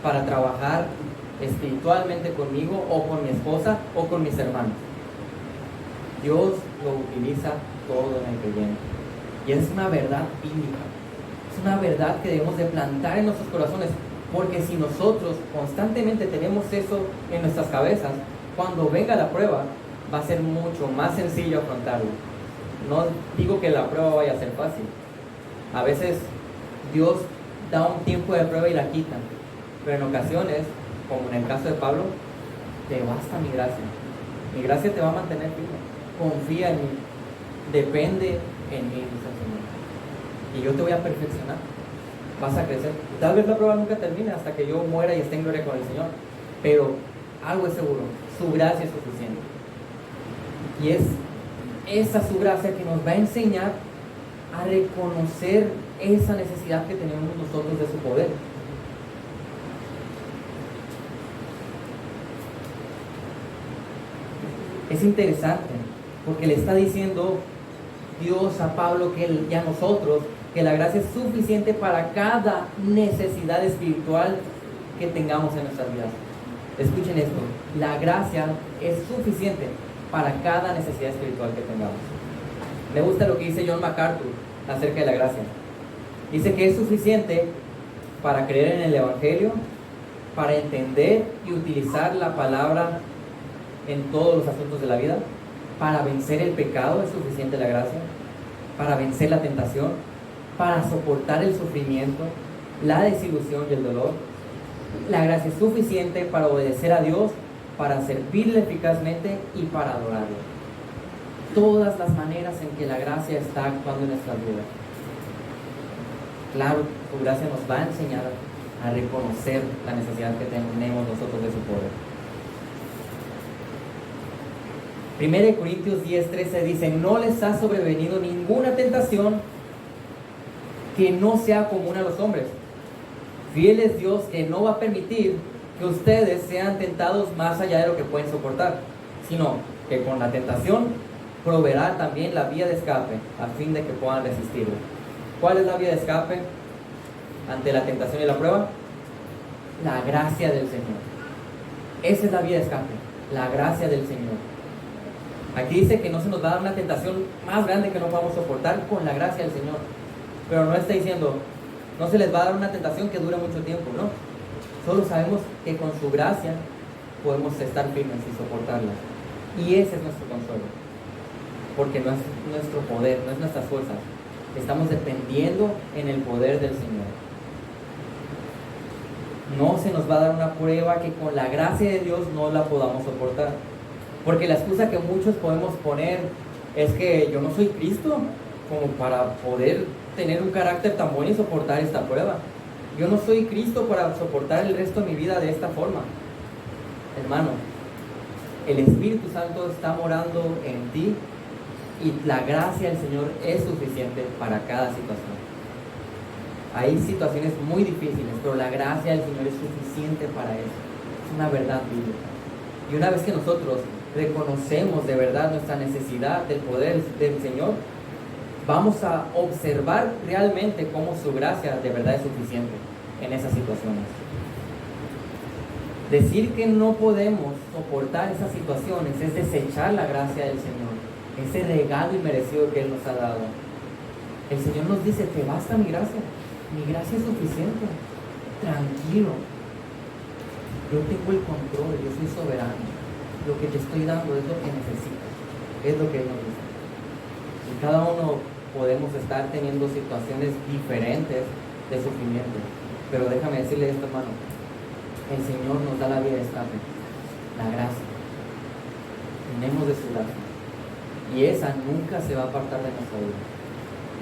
[SPEAKER 1] para trabajar espiritualmente conmigo o con mi esposa o con mis hermanos. Dios lo utiliza todo en el creyente. Y es una verdad bíblica. Es una verdad que debemos de plantar en nuestros corazones, porque si nosotros constantemente tenemos eso en nuestras cabezas, cuando venga la prueba va a ser mucho más sencillo afrontarlo. No digo que la prueba vaya a ser fácil. A veces Dios da un tiempo de prueba y la quita, pero en ocasiones, como en el caso de Pablo, te basta mi gracia. Mi gracia te va a mantener firme. Confía en mí, depende en mí, dice el Señor, y yo te voy a perfeccionar. Vas a crecer. Tal vez la prueba nunca termine hasta que yo muera y esté en gloria con el Señor, pero algo es seguro: su gracia es suficiente. Y es esa su gracia que nos va a enseñar a reconocer esa necesidad que tenemos nosotros de su poder. Es interesante porque le está diciendo Dios a Pablo y a nosotros que la gracia es suficiente para cada necesidad espiritual que tengamos en nuestras vidas. Escuchen esto: la gracia es suficiente para cada necesidad espiritual que tengamos. Me gusta lo que dice John MacArthur acerca de la gracia. Dice que es suficiente para creer en el Evangelio, para entender y utilizar la palabra en todos los asuntos de la vida, para vencer el pecado es suficiente la gracia, para vencer la tentación, para soportar el sufrimiento, la desilusión y el dolor. La gracia es suficiente para obedecer a Dios, para servirle eficazmente y para adorarlo. Todas las maneras en que la gracia está actuando en nuestras vidas. Claro, su gracia nos va a enseñar a reconocer la necesidad que tenemos nosotros de su poder. 1 Corintios 10:13 dice: no les ha sobrevenido ninguna tentación que no sea común a los hombres. Fiel es Dios, que no va a permitir que ustedes sean tentados más allá de lo que pueden soportar, sino que con la tentación proveerá también la vía de escape, a fin de que puedan resistirlo. ¿Cuál es la vía de escape ante la tentación y la prueba? La gracia del Señor. Esa es la vía de escape, la gracia del Señor. Aquí dice que no se nos va a dar una tentación más grande que no podamos soportar con la gracia del Señor. Pero no está diciendo, no se les va a dar una tentación que dure mucho tiempo, no. Solo sabemos que con su gracia podemos estar firmes y soportarla. Y ese es nuestro consuelo. Porque no es nuestro poder, no es nuestras fuerzas. Estamos dependiendo en el poder del Señor. No se nos va a dar una prueba que con la gracia de Dios no la podamos soportar. Porque la excusa que muchos podemos poner es que yo no soy Cristo como para poder tener un carácter tan bueno y soportar esta prueba. Yo no soy Cristo para soportar el resto de mi vida de esta forma. Hermano, el Espíritu Santo está morando en ti y la gracia del Señor es suficiente para cada situación. Hay situaciones muy difíciles, pero la gracia del Señor es suficiente para eso. Es una verdad bíblica. Y una vez que nosotros reconocemos de verdad nuestra necesidad del poder del Señor, vamos a observar realmente cómo su gracia de verdad es suficiente en esas situaciones. Decir que no podemos soportar esas situaciones es desechar la gracia del Señor, ese regalo inmerecido que Él nos ha dado. El Señor nos dice: te basta mi gracia es suficiente, tranquilo, yo tengo el control, yo soy soberano, lo que te estoy dando es lo que necesitas, es lo que Él nos dice. Y cada uno podemos estar teniendo situaciones diferentes de sufrimiento, pero déjame decirle esto, hermano: el Señor nos da la vía de escape, la gracia. Tenemos de su gracia, y esa nunca se va a apartar de nuestra vida.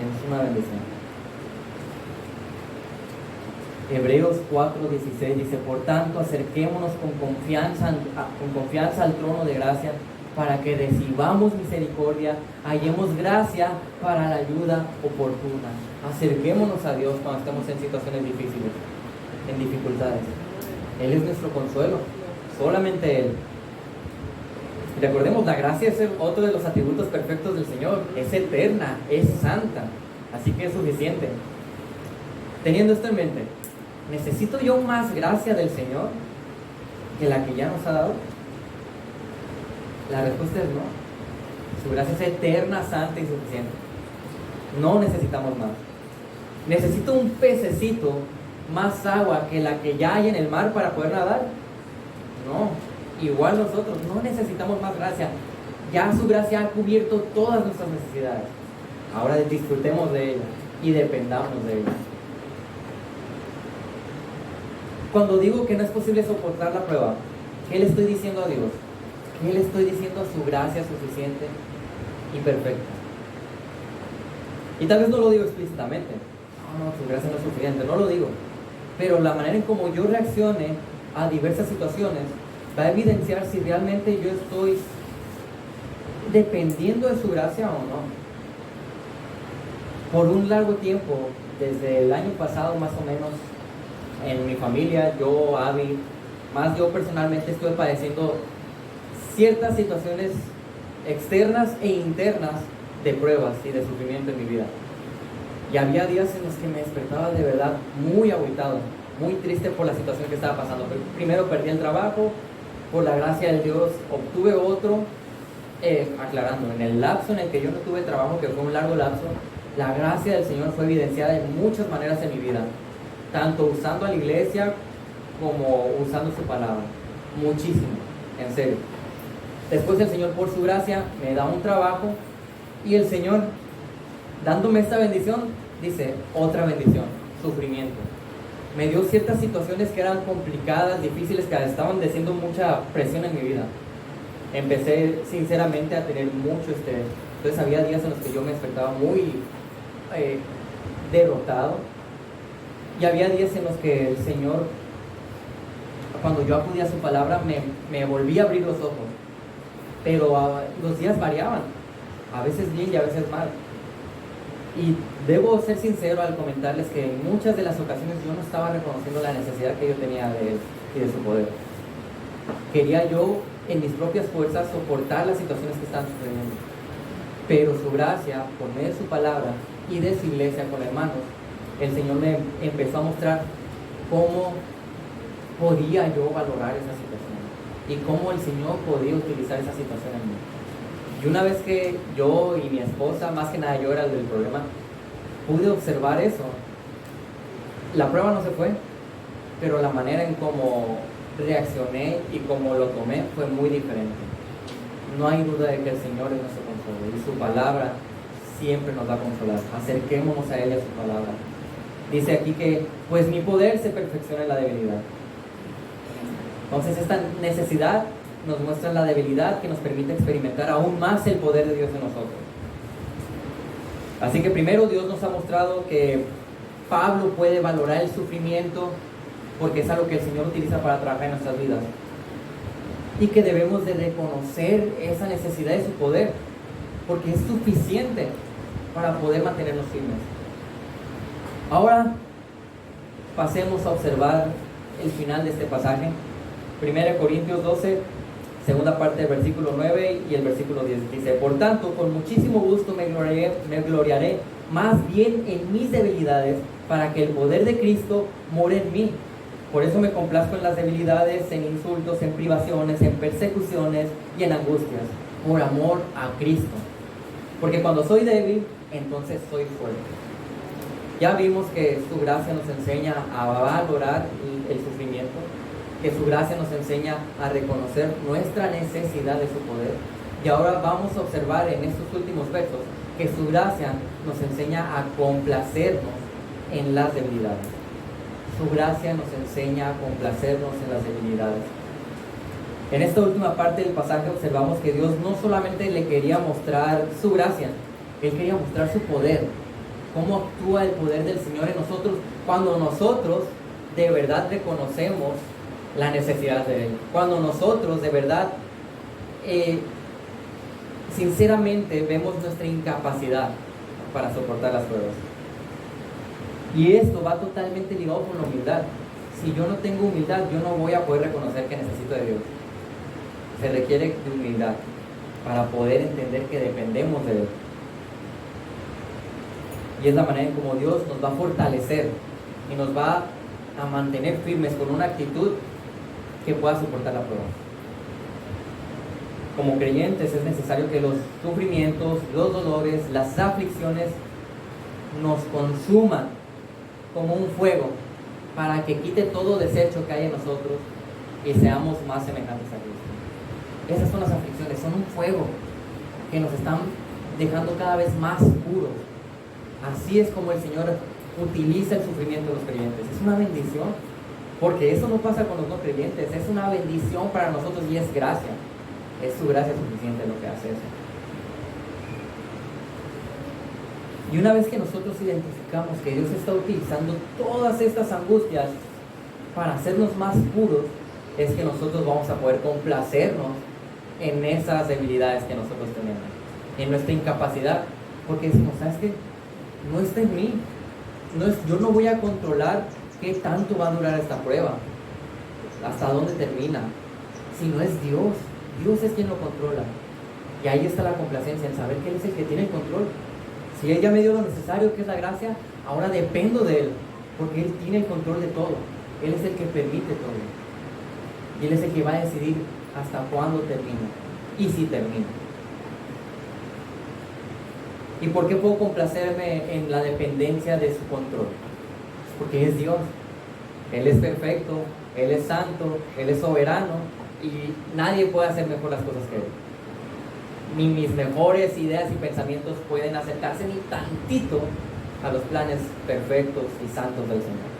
[SPEAKER 1] Es una bendición. Hebreos 4:16 dice: por tanto, acerquémonos con confianza al trono de gracia, para que recibamos misericordia, hallemos gracia para la ayuda oportuna. Acerquémonos a Dios cuando estemos en situaciones difíciles, en dificultades. Él es nuestro consuelo, solamente Él. Recordemos, la gracia es otro de los atributos perfectos del Señor. Es eterna, es santa, así que es suficiente. Teniendo esto en mente, ¿necesito yo más gracia del Señor que la que ya nos ha dado? La respuesta es no. Su gracia es eterna, santa y suficiente. No necesitamos más. ¿Necesito un pececito más agua que la que ya hay en el mar para poder nadar? No. Igual nosotros no necesitamos más gracia. Ya su gracia ha cubierto todas nuestras necesidades. Ahora disfrutemos de ella y dependamos de ella. Cuando digo que no es posible soportar la prueba, ¿qué le estoy diciendo a Dios? ¿Qué le estoy diciendo a su gracia suficiente y perfecta? Y tal vez no lo digo explícitamente. No, su gracia no es suficiente, no lo digo. Pero la manera en cómo yo reaccione a diversas situaciones va a evidenciar si realmente yo estoy dependiendo de su gracia o no. Por un largo tiempo, desde el año pasado más o menos, en mi familia, yo, Abby, más yo personalmente estuve padeciendo ciertas situaciones externas e internas de pruebas y de sufrimiento en mi vida. Y había días en los que me despertaba de verdad muy agüitado, muy triste por la situación que estaba pasando. Primero perdí el trabajo, por la gracia de Dios obtuve otro, aclarando, en el lapso en el que yo no tuve trabajo, que fue un largo lapso, la gracia del Señor fue evidenciada de muchas maneras en mi vida, tanto usando a la iglesia como usando su palabra, muchísimo, en serio. Después el Señor, por su gracia, me da un trabajo, y el Señor, dándome esta bendición, dice otra bendición: sufrimiento. Me dio ciertas situaciones que eran complicadas, difíciles, que estaban haciendo mucha presión en mi vida. Empecé sinceramente a tener mucho estrés. Entonces había días en los que yo me despertaba muy derrotado, y había días en los que el Señor, cuando yo acudía a su palabra, me volvía a abrir los ojos. Pero los días variaban, a veces bien y a veces mal. Y debo ser sincero al comentarles que en muchas de las ocasiones yo no estaba reconociendo la necesidad que yo tenía de Él y de su poder. Quería yo, en mis propias fuerzas, soportar las situaciones que estaban sucediendo. Pero su gracia, por medio de su palabra y de su iglesia con hermanos, el Señor me empezó a mostrar cómo podía yo valorar esa situación y cómo el Señor podía utilizar esa situación en mí. Y una vez que yo y mi esposa, más que nada yo era el del problema, pude observar eso, la prueba no se fue, pero la manera en cómo reaccioné y cómo lo tomé fue muy diferente. No hay duda de que el Señor es nuestro consuelo y su palabra siempre nos va a consolar. Acerquémonos a Él y a su palabra. Dice aquí que, pues mi poder se perfecciona en la debilidad. Entonces esta necesidad nos muestra la debilidad que nos permite experimentar aún más el poder de Dios en nosotros. Así que primero Dios nos ha mostrado que Pablo puede valorar el sufrimiento porque es algo que el Señor utiliza para trabajar en nuestras vidas, y que debemos de reconocer esa necesidad de su poder porque es suficiente para poder mantenernos firmes. Ahora, pasemos a observar el final de este pasaje. 1 Corintios 12, segunda parte del versículo 9 y el versículo 10. Dice: por tanto, con muchísimo gusto me gloriaré más bien en mis debilidades, para que el poder de Cristo more en mí. Por eso me complazco en las debilidades, en insultos, en privaciones, en persecuciones y en angustias, por amor a Cristo. Porque cuando soy débil, entonces soy fuerte. Ya vimos que su gracia nos enseña a valorar el sufrimiento, que su gracia nos enseña a reconocer nuestra necesidad de su poder. Y ahora vamos a observar en estos últimos versos que su gracia nos enseña a complacernos en las debilidades. Su gracia nos enseña a complacernos en las debilidades. En esta última parte del pasaje observamos que Dios no solamente le quería mostrar su gracia, Él quería mostrar su poder. Cómo actúa el poder del Señor en nosotros cuando nosotros de verdad reconocemos la necesidad de Él. Cuando nosotros de verdad, sinceramente, vemos nuestra incapacidad para soportar las pruebas. Y esto va totalmente ligado con la humildad. Si yo no tengo humildad, yo no voy a poder reconocer que necesito de Dios. Se requiere de humildad para poder entender que dependemos de Él. Y es la manera en cómo Dios nos va a fortalecer y nos va a mantener firmes con una actitud que pueda soportar la prueba. Como creyentes es necesario que los sufrimientos, los dolores, las aflicciones nos consuman como un fuego para que quite todo desecho que hay en nosotros y seamos más semejantes a Cristo. Esas son las aflicciones, son un fuego que nos están dejando cada vez más puros. Así es como el Señor utiliza el sufrimiento de los creyentes. Es una bendición, porque eso no pasa con los no creyentes. Es una bendición para nosotros y es gracia. Es su gracia suficiente lo que hace eso. Y una vez que nosotros identificamos que Dios está utilizando todas estas angustias para hacernos más puros, es que nosotros vamos a poder complacernos en esas debilidades que nosotros tenemos, en nuestra incapacidad, porque decimos, ¿sabes qué? No está en mí. Yo no voy a controlar qué tanto va a durar esta prueba, hasta dónde termina, si no es Dios. Dios es quien lo controla. Y ahí está la complacencia, en saber que Él es el que tiene el control. Si Él ya me dio lo necesario, que es la gracia, ahora dependo de Él, porque Él tiene el control de todo. Él es el que permite todo. Y Él es el que va a decidir hasta cuándo termina, y si termina. ¿Y por qué puedo complacerme en la dependencia de su control? Porque es Dios. Él es perfecto, Él es santo, Él es soberano, y nadie puede hacer mejor las cosas que Él. Ni mis mejores ideas y pensamientos pueden acercarse ni tantito a los planes perfectos y santos del Señor.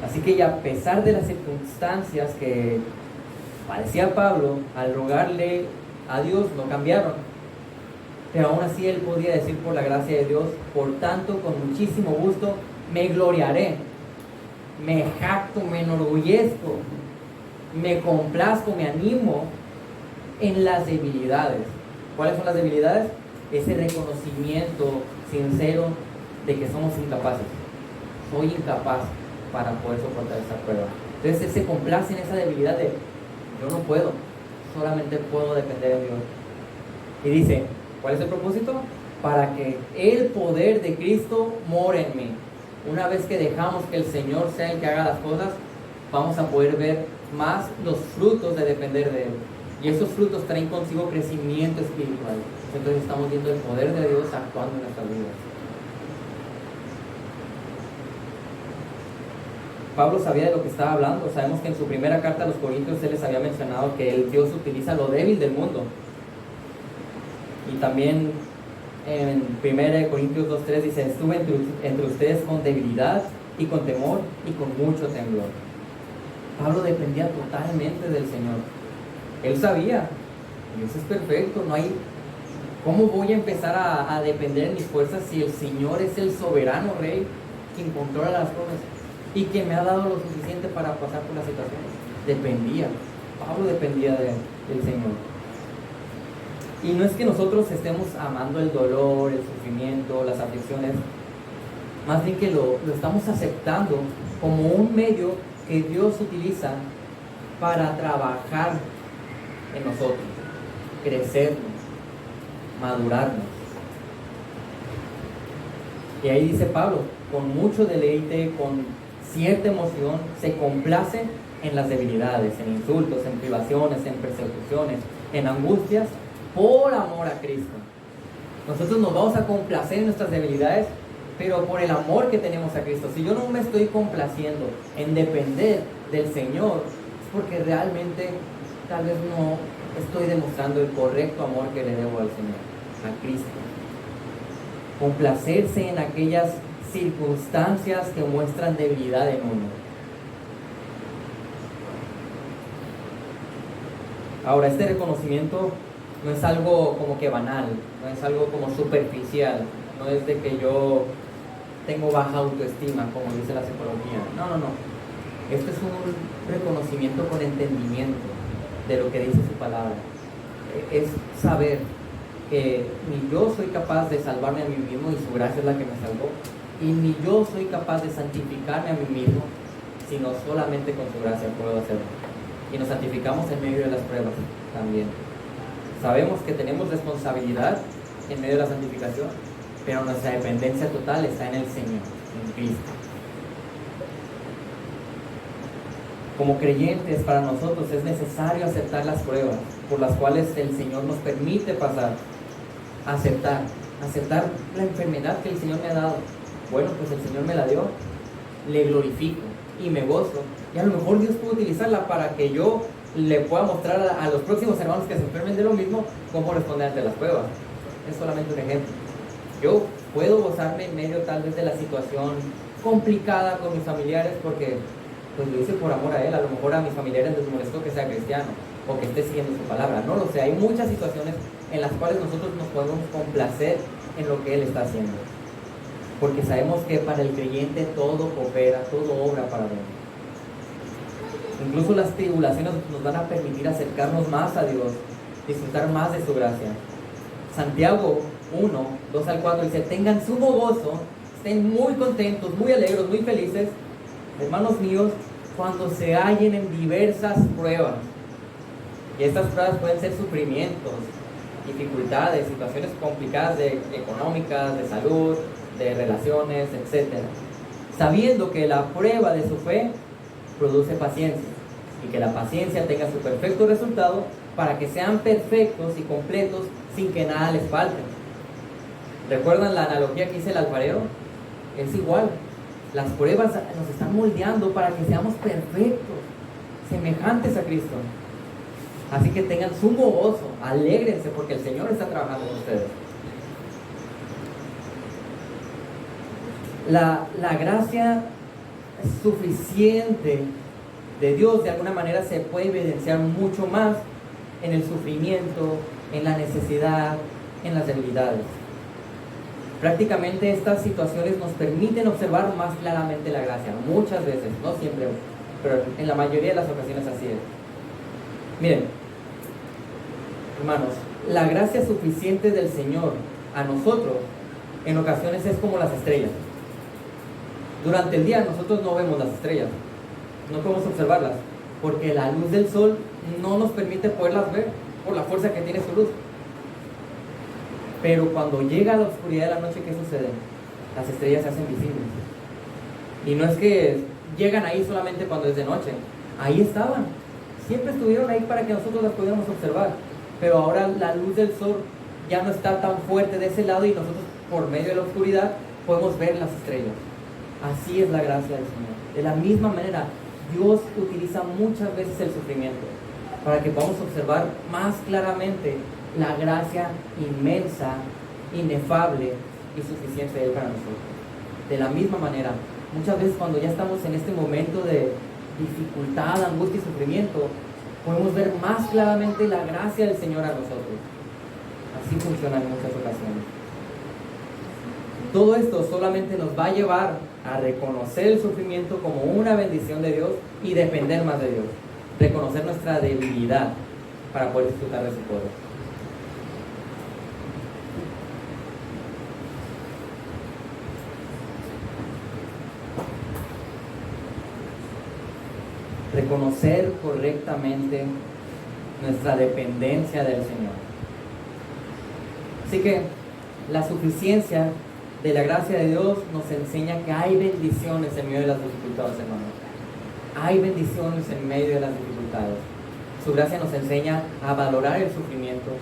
[SPEAKER 1] Así que, y a pesar de las circunstancias que padecía Pablo, al rogarle a Dios no cambiaron. Pero aún así él podía decir, por la gracia de Dios, por tanto, con muchísimo gusto me gloriaré, me jacto, me enorgullezco, me complazco, me animo en las debilidades. ¿Cuáles son las debilidades? Ese reconocimiento sincero de que somos incapaces. Soy incapaz para poder soportar esta prueba. Entonces él se complace en esa debilidad de yo no puedo, solamente puedo depender de Dios. Y dice, ¿cuál es el propósito? Para que el poder de Cristo more en mí. Una vez que dejamos que el Señor sea el que haga las cosas, vamos a poder ver más los frutos de depender de Él. Y esos frutos traen consigo crecimiento espiritual. Entonces estamos viendo el poder de Dios actuando en nuestras vidas. Pablo sabía de lo que estaba hablando. Sabemos que en su primera carta a los Corintios él les había mencionado que Dios utiliza lo débil del mundo. Y también en 1 Corintios 2:3 dice, estuve entre ustedes con debilidad y con temor y con mucho temblor. Pablo dependía totalmente del Señor. Él sabía, Dios es perfecto, no hay... ¿Cómo voy a empezar a depender de mis fuerzas si el Señor es el soberano Rey quien controla las cosas y que me ha dado lo suficiente para pasar por las situaciones? Dependía, Pablo dependía del Señor. Y no es que nosotros estemos amando el dolor, el sufrimiento, las aflicciones. más bien que lo estamos aceptando como un medio que Dios utiliza para trabajar en nosotros, crecernos, madurarnos. Y ahí dice Pablo, con mucho deleite, con cierta emoción, se complace en las debilidades, en insultos, en privaciones, en persecuciones, en angustias, por amor a Cristo. Nosotros nos vamos a complacer en nuestras debilidades, pero por el amor que tenemos a Cristo. Si yo no me estoy complaciendo en depender del Señor, es porque realmente tal vez no estoy demostrando el correcto amor que le debo al Señor, a Cristo. Complacerse en aquellas circunstancias que muestran debilidad en uno. Ahora, este reconocimiento no es algo como que banal, no es algo como superficial, no es de que yo tengo baja autoestima, como dice la psicología. No. Esto es un reconocimiento con entendimiento de lo que dice su palabra. Es saber que ni yo soy capaz de salvarme a mí mismo, y su gracia es la que me salvó, y ni yo soy capaz de santificarme a mí mismo, sino solamente con su gracia puedo hacerlo. Y nos santificamos en medio de las pruebas también. Sabemos que tenemos responsabilidad en medio de la santificación, pero nuestra dependencia total está en el Señor, en Cristo. Como creyentes, para nosotros es necesario aceptar las pruebas por las cuales el Señor nos permite pasar. Aceptar la enfermedad que el Señor me ha dado. Bueno, pues el Señor me la dio, le glorifico y me gozo. Y a lo mejor Dios puede utilizarla para que yo le pueda mostrar a los próximos hermanos que se enfermen de lo mismo cómo responder ante las pruebas. Es solamente un ejemplo. Yo puedo gozarme en medio tal vez de la situación complicada con mis familiares porque pues lo hice por amor a Él. A lo mejor a mis familiares les molestó que sea cristiano o que esté siguiendo su palabra. No lo sé. Hay muchas situaciones en las cuales nosotros nos podemos complacer en lo que Él está haciendo. Porque sabemos que para el creyente todo coopera, todo obra para bien. Incluso las tribulaciones nos van a permitir acercarnos más a Dios, disfrutar más de su gracia. Santiago 1, 2 al 4 dice: tengan sumo gozo, estén muy contentos, muy alegres, muy felices, hermanos míos, cuando se hallen en diversas pruebas. Y estas pruebas pueden ser sufrimientos, dificultades, situaciones complicadas económicas, de salud, de relaciones, etc. Sabiendo que la prueba de su fe produce paciencia, y que la paciencia tenga su perfecto resultado, para que sean perfectos y completos sin que nada les falte. ¿Recuerdan la analogía que hice el alfarero? Es igual. Las pruebas nos están moldeando para que seamos perfectos, semejantes a Cristo. Así que tengan sumo gozo, alégrense porque el Señor está trabajando con ustedes. La gracia suficiente de Dios de alguna manera se puede evidenciar mucho más en el sufrimiento, en la necesidad, en las debilidades. Prácticamente estas situaciones nos permiten observar más claramente la gracia, muchas veces, no siempre, pero en la mayoría de las ocasiones así es. Miren, hermanos, la gracia suficiente del Señor a nosotros en ocasiones es como las estrellas. Durante el día nosotros no vemos las estrellas, no podemos observarlas, porque la luz del sol no nos permite poderlas ver por la fuerza que tiene su luz. Pero cuando llega la oscuridad de la noche, ¿qué sucede? Las estrellas se hacen visibles. Y no es que llegan ahí solamente cuando es de noche, ahí estaban, siempre estuvieron ahí para que nosotros las pudiéramos observar. Pero ahora la luz del sol ya no está tan fuerte de ese lado y nosotros por medio de la oscuridad podemos ver las estrellas. Así es la gracia del Señor. De la misma manera, Dios utiliza muchas veces el sufrimiento para que podamos observar más claramente la gracia inmensa, inefable y suficiente de Él para nosotros. De la misma manera, muchas veces cuando ya estamos en este momento de dificultad, angustia y sufrimiento, podemos ver más claramente la gracia del Señor a nosotros. Así funciona en muchas ocasiones. Todo esto solamente nos va a llevar a reconocer el sufrimiento como una bendición de Dios y depender más de Dios. Reconocer nuestra debilidad para poder disfrutar de su poder. reconocer correctamente nuestra dependencia del Señor. Así que la suficiencia de la gracia de Dios nos enseña que hay bendiciones en medio de las dificultades, hermanos. Hay bendiciones en medio de las dificultades. Su gracia nos enseña a valorar el sufrimiento.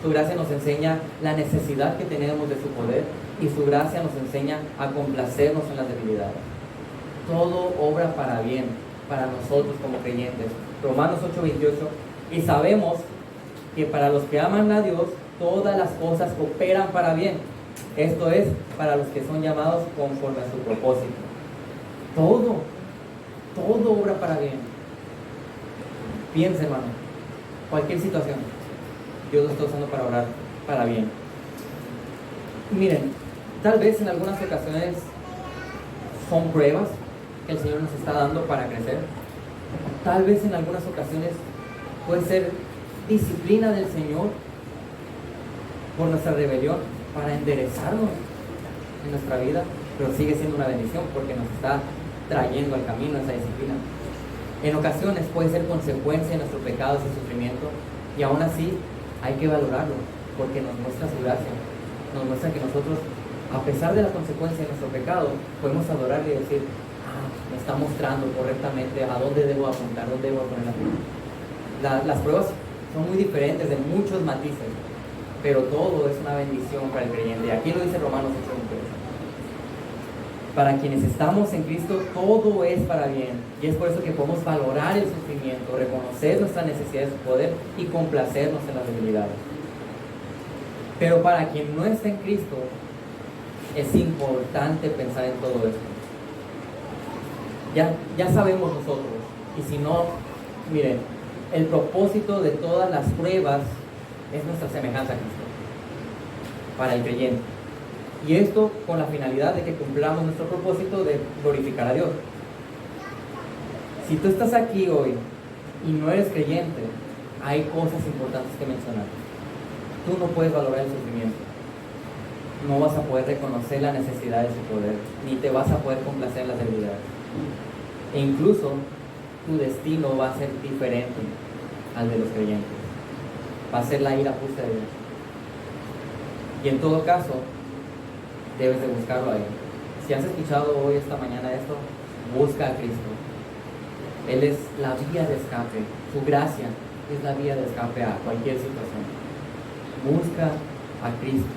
[SPEAKER 1] Su gracia nos enseña la necesidad que tenemos de su poder. Y su gracia nos enseña a complacernos en las debilidades. Todo obra para bien, para nosotros como creyentes. Romanos 8:28. Y sabemos que para los que aman a Dios, todas las cosas cooperan para bien. Esto es, para los que son llamados conforme a su propósito. Todo obra para bien. Piensa, hermano, cualquier situación, Dios lo está usando para orar para bien. Miren, tal vez en algunas ocasiones son pruebas que el Señor nos está dando para crecer. Tal vez en algunas ocasiones puede ser disciplina del Señor por nuestra rebelión para enderezarnos en nuestra vida, pero sigue siendo una bendición porque nos está trayendo al camino esa disciplina. En ocasiones puede ser consecuencia de nuestro pecado, ese sufrimiento, y aún así hay que valorarlo porque nos muestra su gracia, nos muestra que nosotros, a pesar de la consecuencia de nuestro pecado, podemos adorarle y decir: me está mostrando correctamente a dónde debo apuntar, dónde debo poner la mano. Las pruebas son muy diferentes, de muchos matices, pero todo es una bendición para el creyente. Y aquí lo dice Romanos 8:28. Para quienes estamos en Cristo, todo es para bien. Y es por eso que podemos valorar el sufrimiento, reconocer nuestra necesidad de su poder y complacernos en las debilidades. Pero para quien no está en Cristo, es importante pensar en todo esto. Ya sabemos nosotros, y si no, miren, el propósito de todas las pruebas es nuestra semejanza a Cristo, para el creyente. Y esto con la finalidad de que cumplamos nuestro propósito de glorificar a Dios. Si tú estás aquí hoy y no eres creyente, hay cosas importantes que mencionar. Tú no puedes valorar el sufrimiento. No vas a poder reconocer la necesidad de su poder, ni te vas a poder complacer en las debilidades. E incluso tu destino va a ser diferente al de los creyentes. Va a ser la ira justa de Dios. Y en todo caso, debes de buscarlo a Él. Si has escuchado hoy, esta mañana, esto, busca a Cristo. Él es la vía de escape. Su gracia es la vía de escape a cualquier situación. Busca a Cristo.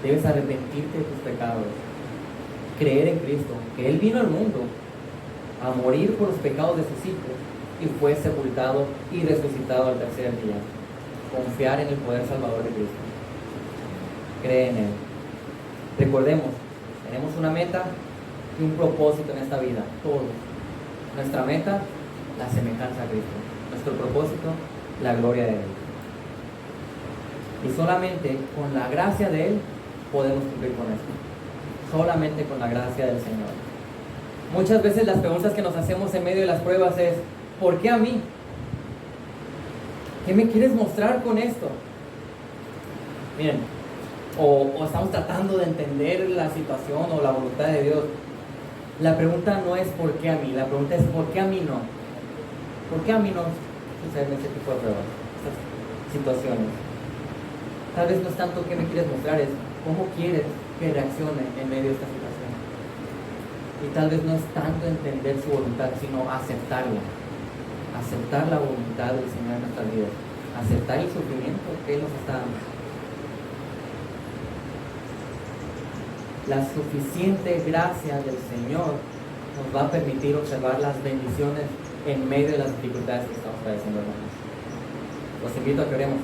[SPEAKER 1] Debes arrepentirte de tus pecados. Creer en Cristo, que Él vino al mundo a morir por los pecados de sus hijos y fue sepultado y resucitado al tercer día. Confiar en el poder salvador de Cristo. Cree en Él. Recordemos, tenemos una meta y un propósito en esta vida, todos. Nuestra meta, la semejanza a Cristo. Nuestro propósito, la gloria de Él. Y solamente con la gracia de Él podemos cumplir con esto. Solamente con la gracia del Señor. Muchas veces las preguntas que nos hacemos en medio de las pruebas es: ¿por qué a mí? ¿Qué me quieres mostrar con esto? Miren, o estamos tratando de entender la situación o la voluntad de Dios. La pregunta no es ¿por qué a mí? La pregunta es ¿por qué a mí no? ¿Por qué a mí no suceden este tipo de pruebas, estas situaciones? Tal vez no es tanto qué me quieres mostrar, es cómo quieres que reaccione en medio de esta situación. Y tal vez no es tanto entender su voluntad, sino aceptarla. Aceptar la voluntad del Señor en nuestras vidas. Aceptar el sufrimiento que Él nos está dando. La suficiente gracia del Señor nos va a permitir observar las bendiciones en medio de las dificultades que estamos padeciendo, hermanos. Los invito a que oremos.